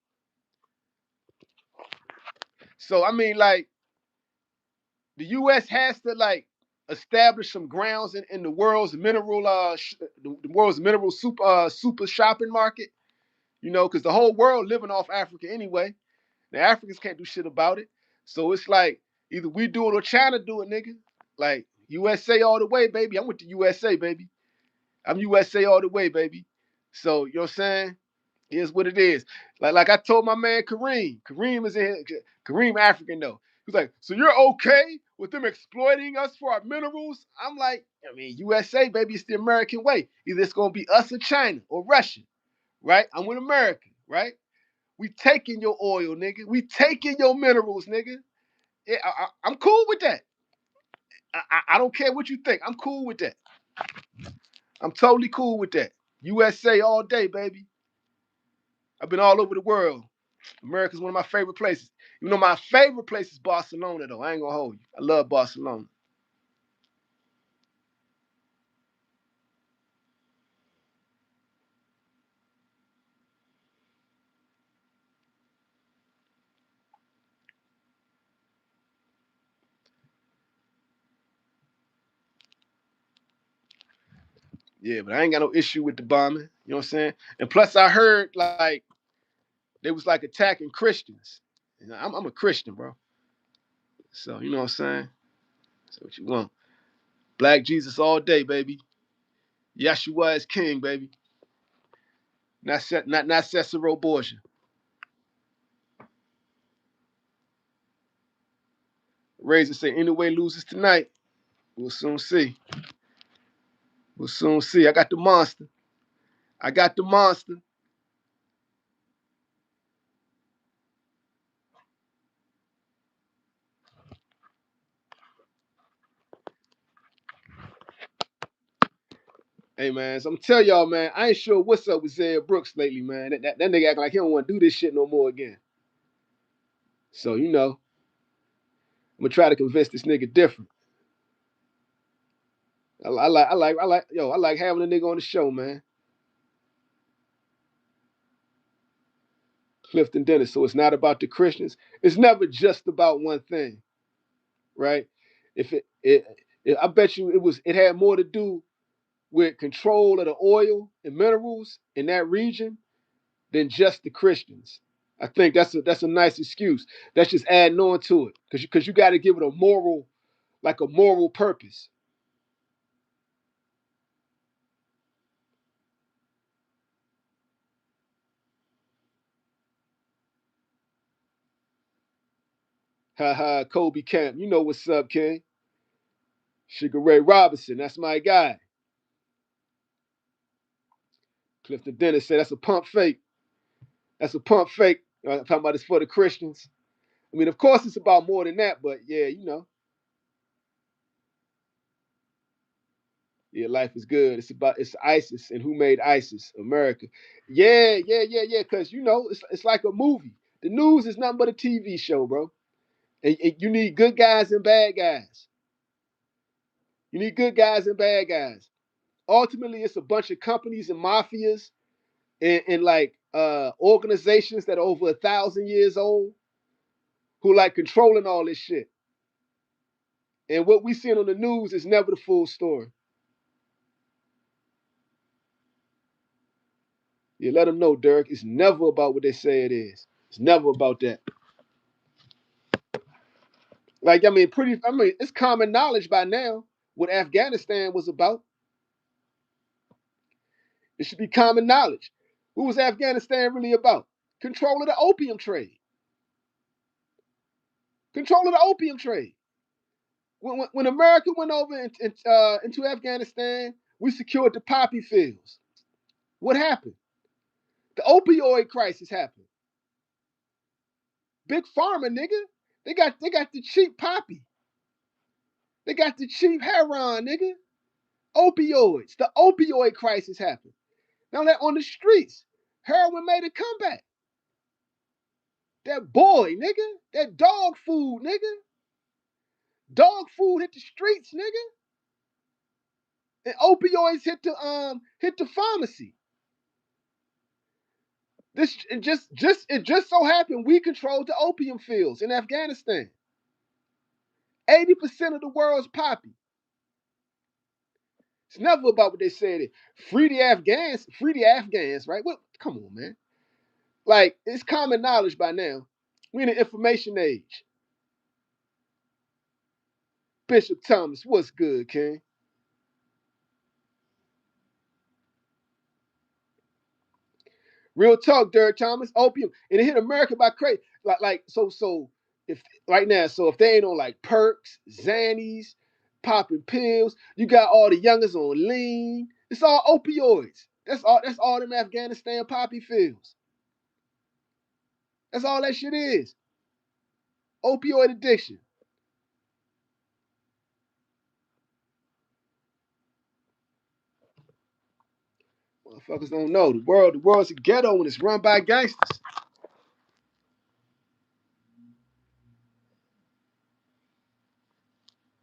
So I mean, like, the U.S. has to like establish some grounds in the world's mineral the world's mineral super shopping market. You know, because the whole world living off Africa anyway. The Africans can't do shit about it. So it's like either we do it or China do it, nigga. Like USA all the way, baby. I'm with the USA, baby. I'm USA all the way, baby. So you know what I'm saying? Here's what it is. Like I told my man Kareem. Kareem is in here. Kareem African though. He's like, so you're okay with them exploiting us for our minerals? I'm like, I mean, USA, baby, it's the American way. Either it's gonna be us or China or Russia, right? I'm with America, right? We taking your oil, nigga. We taking your minerals, nigga. Yeah, I'm cool with that. I don't care what you think. I'm cool with that. I'm totally cool with that. USA all day, baby. I've been all over the world. America's one of my favorite places. You know, my favorite place is Barcelona, though. I ain't gonna hold you. I love Barcelona. Yeah, but I ain't got no issue with the bombing. You know what I'm saying? And plus, I heard like they was like attacking Christians. You know, I'm a Christian, bro. So you know what I'm saying? That's what you want. Black Jesus all day, baby. Yeshua is king, baby. Not Cicero Borgia. Razor say anyway loses tonight. We'll soon see. We'll soon see. I got the monster. I got the monster. Hey man, so I'm tell y'all, man, I ain't sure what's up with Zed Brooks lately, man. That nigga acting like he don't want to do this shit no more again. So you know, I'm gonna try to convince this nigga different. I like having a nigga on the show, man. Clifton Dennis. So it's not about the Christians. It's never just about one thing, right? If I bet you it had more to do with control of the oil and minerals in that region than just the Christians. I think that's a nice excuse. That's just adding on to it because you got to give it a moral purpose. Ha ha, Kobe Camp, you know what's up, King? Sugar Ray Robinson, that's my guy. Clifton Dennis said that's a pump fake. That's a pump fake. I'm talking about it's for the Christians. I mean, of course, it's about more than that, but yeah, you know, yeah, life is good. It's ISIS and who made ISIS? America. Yeah. Because you know, it's like a movie. The news is nothing but a TV show, bro. And you need good guys and bad guys. You need good guys and bad guys. Ultimately, it's a bunch of companies and mafias and like organizations that are over 1,000 years old who like controlling all this shit. And what we see on the news is never the full story. You let them know, Dirk. It's never about what they say it is. It's never about that. Like, it's common knowledge by now what Afghanistan was about. It should be common knowledge. What was Afghanistan really about? Control of the opium trade. Control of the opium trade. When America went over into Afghanistan, we secured the poppy fields. What happened? The opioid crisis happened. Big pharma, nigga. They got the cheap poppy. They got the cheap heroin, nigga. Opioids. The opioid crisis happened. Now they're on the streets. Heroin made a comeback. That boy, nigga. That dog food, nigga. Dog food hit the streets, nigga. And opioids hit the pharmacy. It just so happened we controlled the opium fields in Afghanistan. 80% of the world's poppy. It's never about what they said. Free the Afghans, right? What? Come on, man. Like, it's common knowledge by now. We in the information age. Bishop Thomas, what's good, King? Real talk, Derek Thomas, opium, and it hit America by crazy. So if right now, so if they ain't on like perks, Xannies, popping pills, you got all the youngers on lean. It's all opioids. That's all them Afghanistan poppy fields. That's all that shit is. Opioid addiction. Motherfuckers don't know. The world's a ghetto and it's run by gangsters.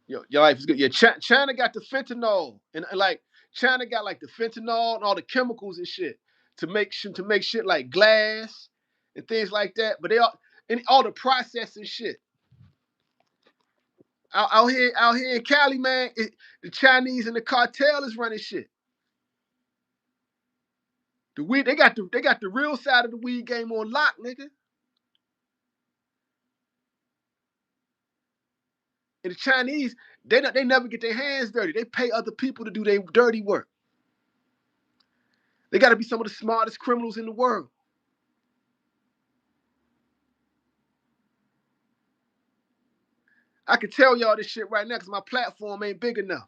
Your life is good. Yeah, China got the fentanyl, and like China got like the fentanyl and all the chemicals and shit to make shit like glass and things like that. But all the processing shit out here in Cali, man. The Chinese and the cartel is running shit. The weed they got the real side of the weed game on lock, nigga. And the Chinese, they never get their hands dirty. They pay other people to do their dirty work. They got to be some of the smartest criminals in the world. I can tell y'all this shit right now because my platform ain't big enough.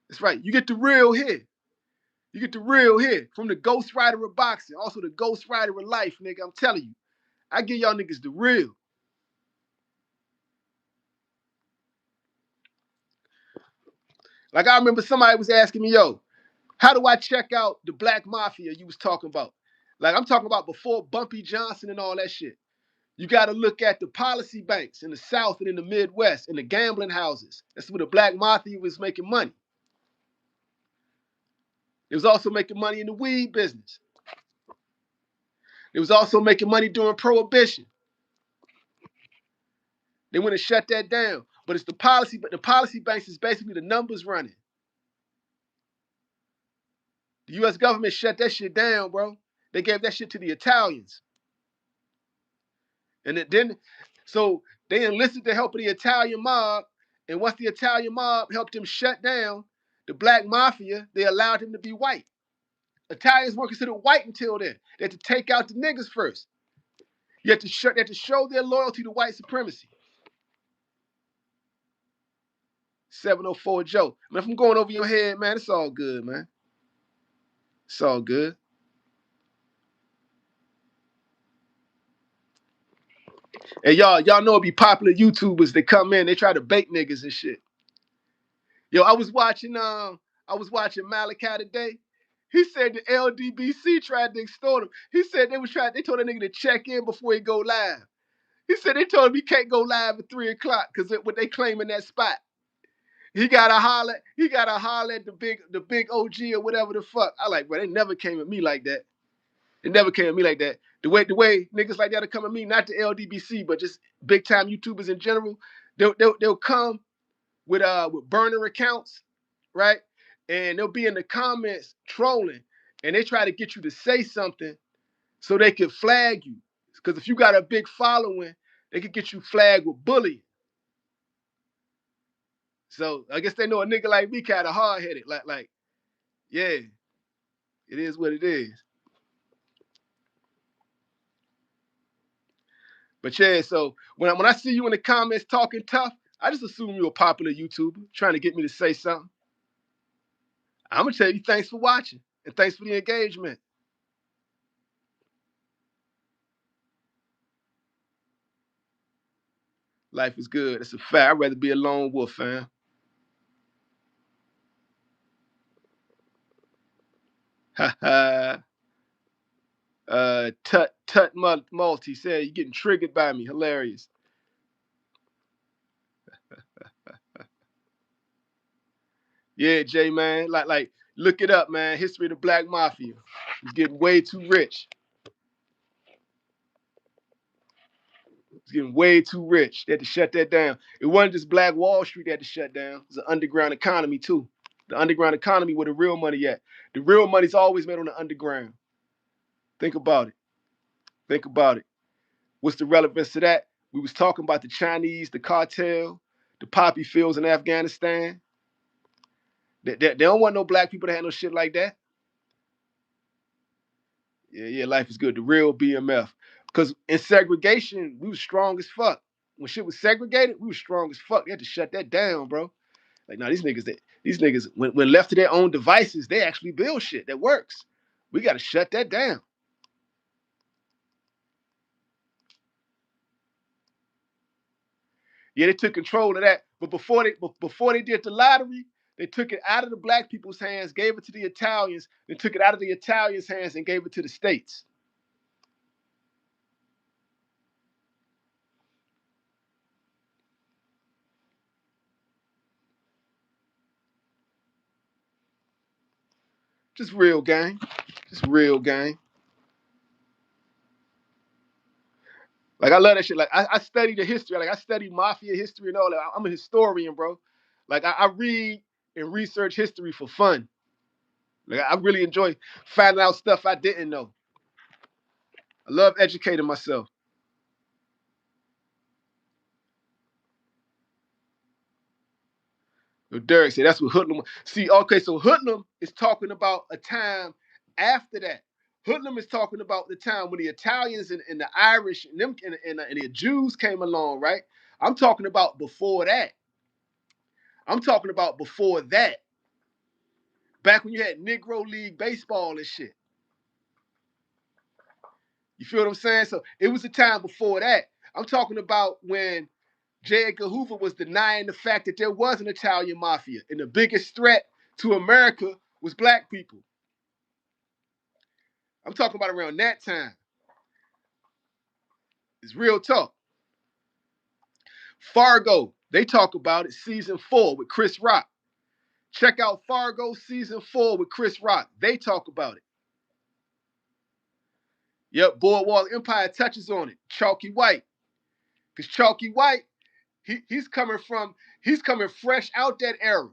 That's right. You get the real here. You get the real here from the Ghost Rider of boxing, also the Ghost Rider of life, nigga. I'm telling you, I give y'all niggas the real. Like I remember somebody was asking me, yo, how do I check out the Black Mafia you was talking about? Like I'm talking about before Bumpy Johnson and all that shit. You got to look at the policy banks in the South and in the Midwest and the gambling houses. That's where the Black Mafia was making money. It was also making money in the weed business. It was also making money during Prohibition. They went and shut that down. But it's the policy, but the policy banks is basically the numbers running. The US government shut that shit down, bro. They gave that shit to the Italians. And so they enlisted the help of the Italian mob. And once the Italian mob helped them shut down the Black Mafia, they allowed him to be white. Italians weren't considered white until then. They had to take out the niggas first. They had to show their loyalty to white supremacy. 704 Joe. Man, if I'm going over your head, man, it's all good, man. It's all good. And y'all know it be popular YouTubers that come in, they try to bait niggas and shit. Yo, I was watching Malachi today. He said the LDBC tried to extort him. He said they told that nigga to check in before he go live. He said they told him he can't go live at 3:00 because what they claim in that spot. He gotta holler at the big OG or whatever the fuck. I like, bro, they never came at me like that. It never came at me like that. The way niggas like that are come at me, not the LDBC, but just big time YouTubers in general, they'll come with burner accounts, right? And they'll be in the comments trolling, and they try to get you to say something so they can flag you. Because if you got a big following, They could get you flagged with bullying. So I guess they know a nigga like me kind of hard headed. Like, yeah, it is what it is. But yeah, so when I see you in the comments talking tough, I just assume you're a popular YouTuber trying to get me to say something. I'm gonna tell you thanks for watching and thanks for the engagement. Life is good. It's a fact. I'd rather be a lone wolf, fam. Ha ha. Tut Multi said you're getting triggered by me. Hilarious. Yeah, Jay, man. Like, look it up, man. History of the Black Mafia. It's getting way too rich. It's getting way too rich. They had to shut that down. It wasn't just Black Wall Street they had to shut down. It's an underground economy too. The underground economy where the real money at. The real money's always made on the underground. Think about it. Think about it. What's the relevance to that? We was talking about the Chinese, the cartel, the poppy fields in Afghanistan. They don't want no black people to have no shit like that. Yeah, life is good. The real BMF. Because in segregation, we was strong as fuck. When shit was segregated, we was strong as fuck. They had to shut that down, bro. Like, nah, these niggas, when left to their own devices, they actually build shit that works. We got to shut that down. Yeah, they took control of that. But before they did the lottery, they took it out of the black people's hands, gave it to the Italians, then took it out of the Italians' hands and gave it to the states. Just real gang. Just real gang. Like I love that shit. Like I study the history. Like I study mafia history and all that. I'm a historian, bro. Like I read and research history for fun. Like I really enjoy finding out stuff I didn't know. I love educating myself. Derek said that's what Hoodlum. See, okay, so Hoodlum is talking about a time after that. Hoodlum is talking about the time when the Italians and the Irish and them and the Jews came along, right? I'm talking about before that. I'm talking about before that. Back when you had Negro League baseball and shit. You feel what I'm saying? So it was a time before that. I'm talking about when J. Edgar Hoover was denying the fact that there was an Italian mafia, and the biggest threat to America was black people. I'm talking about around that time. It's real talk. Fargo, they talk about it season 4 with Chris Rock. Check out Fargo season 4 with Chris Rock. They talk about it. Yep, Boardwalk Empire touches on it. Chalky White. Because Chalky White, he's coming fresh out that era,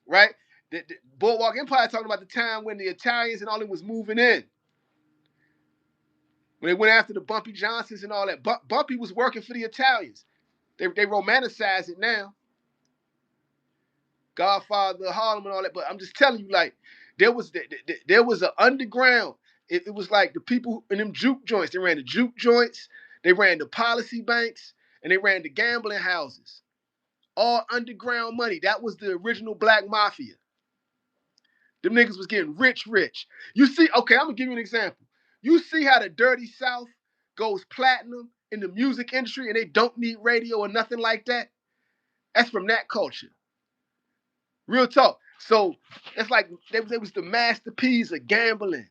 right? The Boardwalk Empire talking about the time when the Italians and all them was moving in. When they went after the Bumpy Johnsons and all that. Bumpy was working for the Italians. They romanticize it now. Godfather, Harlem, and all that. But I'm just telling you, like, there was an underground. It was like the people in them juke joints. They ran the juke joints, they ran the policy banks, and they ran the gambling houses. All underground money. That was the original black mafia. Them niggas was getting rich. You see, okay, I'm gonna give you an example. You see how the Dirty South goes platinum in the music industry and they don't need radio or nothing like that? That's from that culture. Real talk. So it's like they was the Master P's of gambling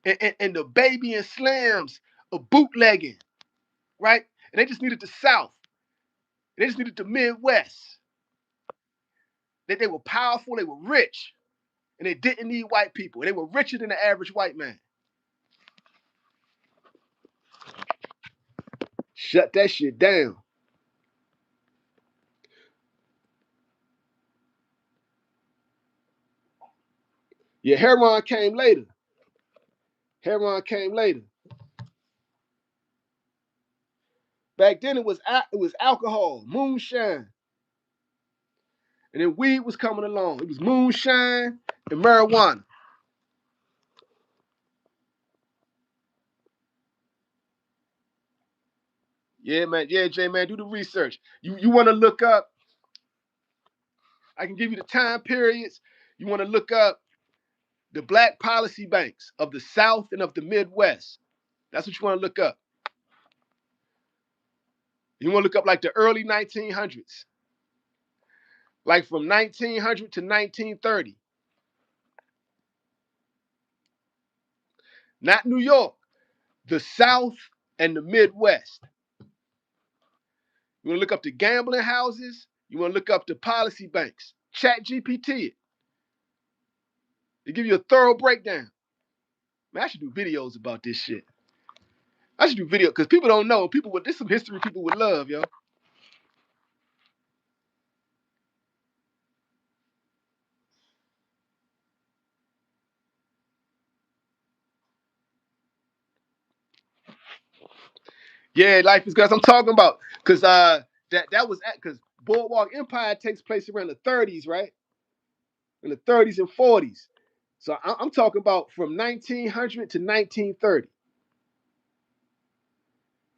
and the Baby and Slams of bootlegging, right? And they just needed the South. They just needed the Midwest. They were powerful, they were rich, and they didn't need white people. They were richer than the average white man. Shut that shit down. Yeah, Heron came later. Heron came later. Back then it was alcohol, moonshine. And then weed was coming along. It was moonshine and marijuana. Yeah, man. Yeah, Jay, man, do the research. You want to look up, I can give you the time periods. You want to look up the black policy banks of the South and of the Midwest. That's what you want to look up. You want to look up like the early 1900s, like from 1900 to 1930. Not New York, the South and the Midwest. You want to look up the gambling houses. You want to look up the policy banks. Chat GPT it. They give you a thorough breakdown. Man, I should do videos about this shit. I should do video because people don't know. People with this some history people would love, yo. Yeah, life is good. I'm talking about because that was because Boardwalk Empire takes place around the 30s, right? In the 30s and 40s. So I'm talking about from 1900 to 1930,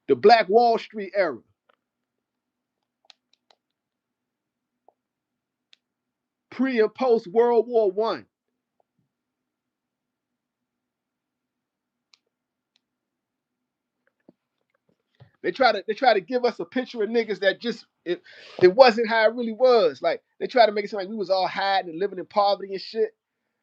the Black Wall Street era. Pre and post World War One. They try to give us a picture of niggas that just it wasn't how it really was. Like they try to make it seem like we was all hiding and living in poverty and shit.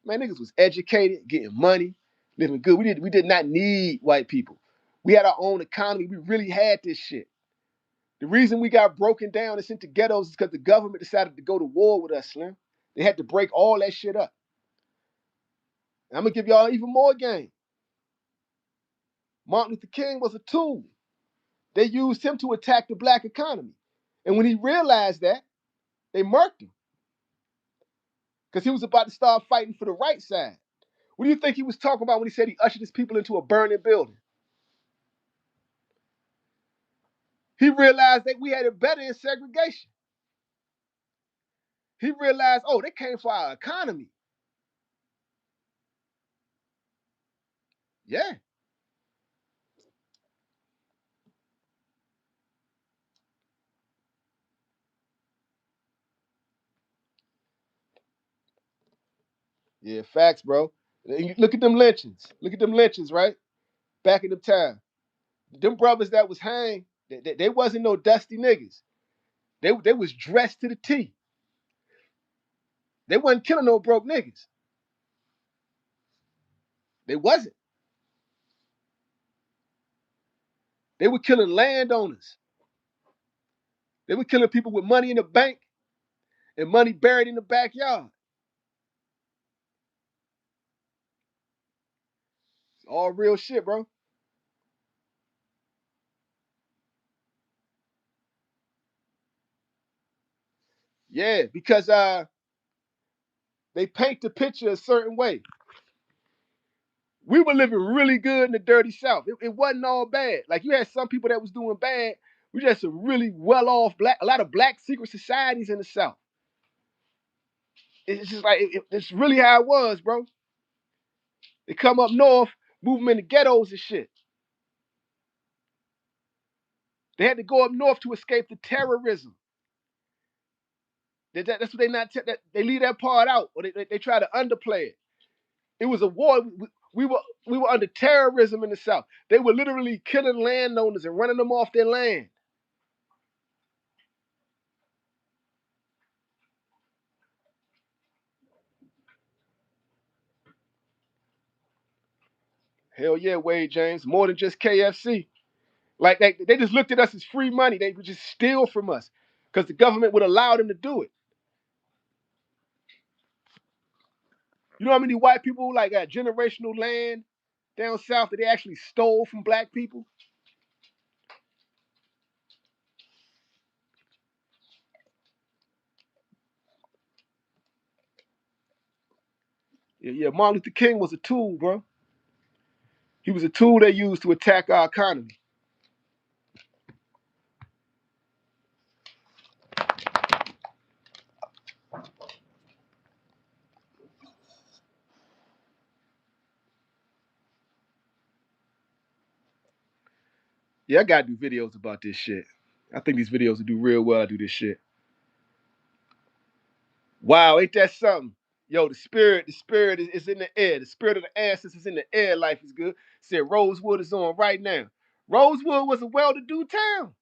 Man, niggas was educated, getting money, living good. We did not need white people. We had our own economy. We really had this shit. The reason we got broken down and sent to ghettos is because the government decided to go to war with us, Slim. They had to break all that shit up. And I'm gonna give y'all even more game. Martin Luther King was a tool. They used him to attack the black economy. And when he realized that, they murked him because he was about to start fighting for the right side. What do you think he was talking about when he said he ushered his people into a burning building? He realized that we had it better in segregation. He realized, oh, they came for our economy. Yeah. Yeah, facts, bro. Look at them lynchings. Look at them lynchings, right? Back in the time. Them brothers that was hanged, they wasn't no dusty niggas. They was dressed to the T. They wasn't killing no broke niggas. They wasn't. They were killing landowners. They were killing people with money in the bank and money buried in the backyard. It's all real shit, bro. Yeah, because they paint the picture a certain way. We were living really good in the dirty South. It wasn't all bad. Like you had some people that was doing bad. We just some really well off a lot of black secret societies in the South. It's just like it's really how it was, bro. They come up north, move them into ghettos and shit. They had to go up north to escape the terrorism. That's what they not. They leave that part out, or they try to underplay it. It was a war. We were under terrorism in the South. They were literally killing landowners and running them off their land. Hell yeah, Wade James. More than just KFC. Like they just looked at us as free money. They would just steal from us because the government would allow them to do it. You know how many white people like got generational land down south that they actually stole from black people? Yeah, Martin Luther King was a tool, bro. He was a tool they used to attack our economy. Yeah, I gotta do videos about this shit. I think these videos will do real well. I do this shit. Wow, ain't that something? Yo, the spirit is in the air. The spirit of the ancestors is in the air. Life is good. Said Rosewood is on right now. Rosewood was a well-to-do town.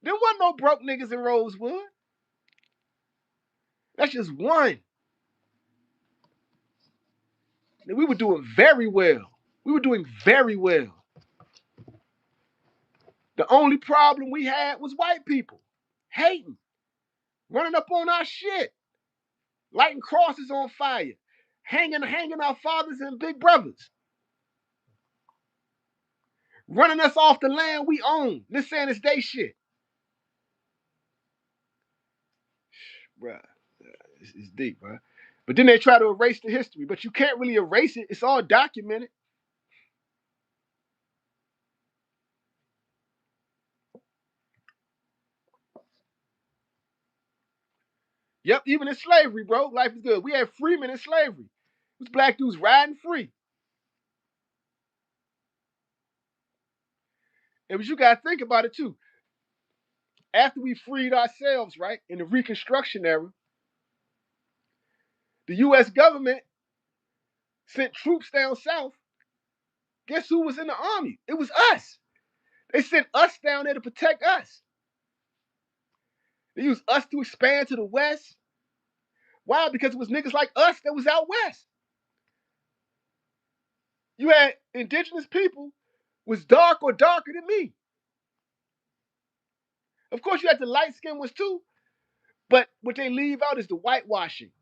There wasn't no broke niggas in Rosewood. That's just one. And we were doing very well. We were doing very well. The only problem we had was white people hating, running up on our shit, lighting crosses on fire, hanging our fathers and big brothers, running us off the land we own. This saying it's they shit. Bruh, it's deep, bruh. But then they try to erase the history, but you can't really erase it. It's all documented. Yep, even in slavery, bro, life is good. We had freemen in slavery. These black dudes riding free. And you got to think about it too. After we freed ourselves, right, in the Reconstruction era, the U.S. government sent troops down south. Guess who was in the army? It was us. They sent us down there to protect us. They used us to expand to the west. Why? Because it was niggas like us that was out west. You had indigenous people was dark or darker than me. Of course, you had the light skinned ones too, but what they leave out is the whitewashing.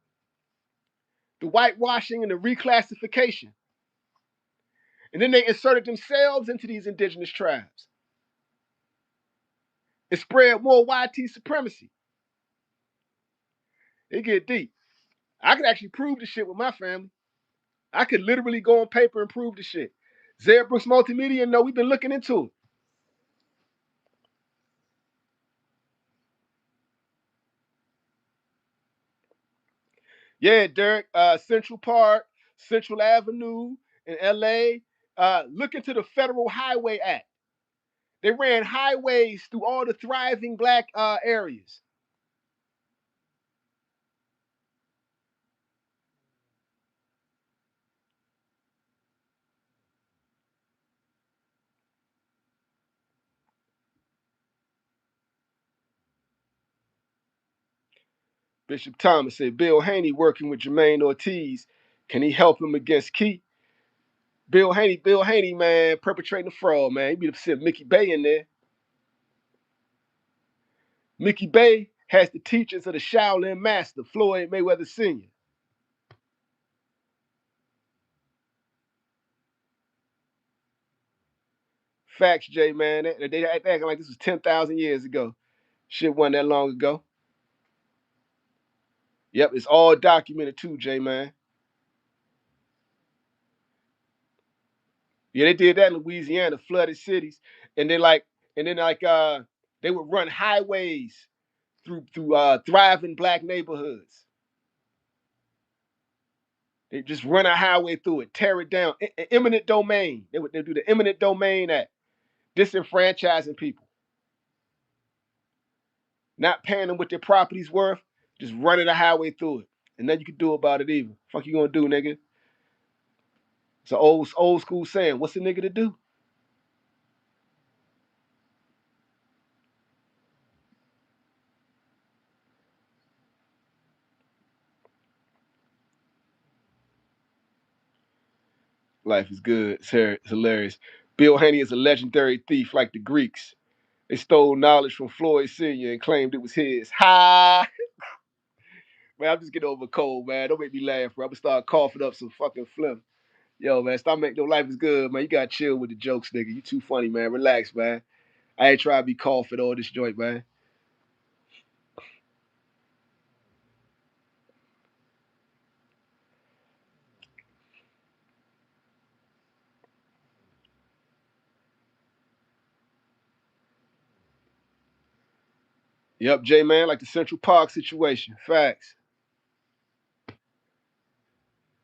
The whitewashing and the reclassification. And then they inserted themselves into these indigenous tribes. It spread more YT supremacy. It get deep. I could actually prove the shit with my family. I could literally go on paper and prove the shit. Zaire Brooks Multimedia, no, we've been looking into it. Yeah, Derek, Central Park, Central Avenue in LA. Look into the Federal Highway Act. They ran highways through all the thriving black areas. Bishop Thomas said, Bill Haney working with Jermaine Ortiz. Can he help him against Key? Bill Haney, man, perpetrating the fraud, man. He be sent Mickey Bay in there. Mickey Bay has the teachers of the Shaolin Master, Floyd Mayweather Sr. Facts, Jay, man. They acting like this was 10,000 years ago. Shit wasn't that long ago. Yep, it's all documented too, Jay, man. Yeah, they did that in Louisiana, flooded cities, and then they would run highways through thriving black neighborhoods. They just run a highway through it, tear it down. Eminent domain. They do the eminent domain act, disenfranchising people, not paying them what their property's worth, just running a highway through it. And nothing you can do about it either. Fuck you gonna do, nigga? It's an old school saying. What's a nigga to do? Life is good. It's hilarious. Bill Haney is a legendary thief like the Greeks. They stole knowledge from Floyd Sr. and claimed it was his. Ha! Man, I'm just getting over a cold, man. Don't make me laugh, bro. I'm gonna start coughing up some fucking phlegm. Yo, man, stop making no life is good, man. You gotta chill with the jokes, nigga. You too funny, man. Relax, man. I ain't trying to be coughing all this joint, man. Yep, J man, like the Central Park situation. Facts.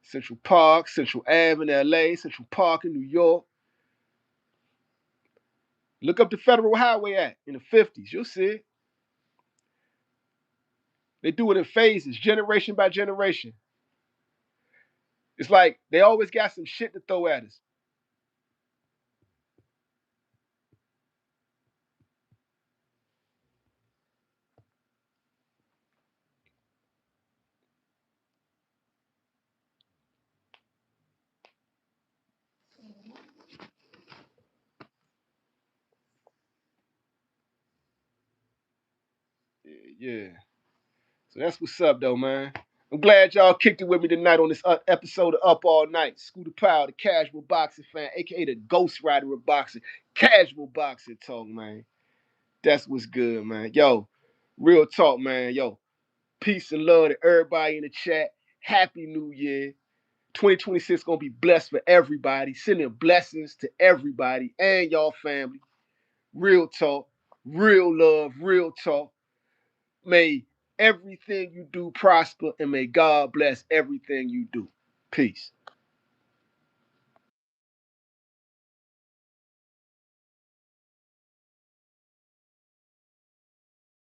Central Park, Central Ave in LA, Central Park in New York. Look up the Federal Highway Act in the 50s. You'll see it. They do it in phases, generation by generation. It's like they always got some shit to throw at us. Yeah. So that's what's up, though, man. I'm glad y'all kicked it with me tonight on this episode of Up All Night. Scooter Powell, the casual boxing fan, aka the Ghost Rider of boxing. Casual boxing talk, man. That's what's good, man. Yo, real talk, man. Yo, peace and love to everybody in the chat. Happy New Year. 2026 gonna be blessed for everybody. Sending blessings to everybody and y'all family. Real talk, real love, real talk. May everything you do prosper and may God bless everything you do. Peace.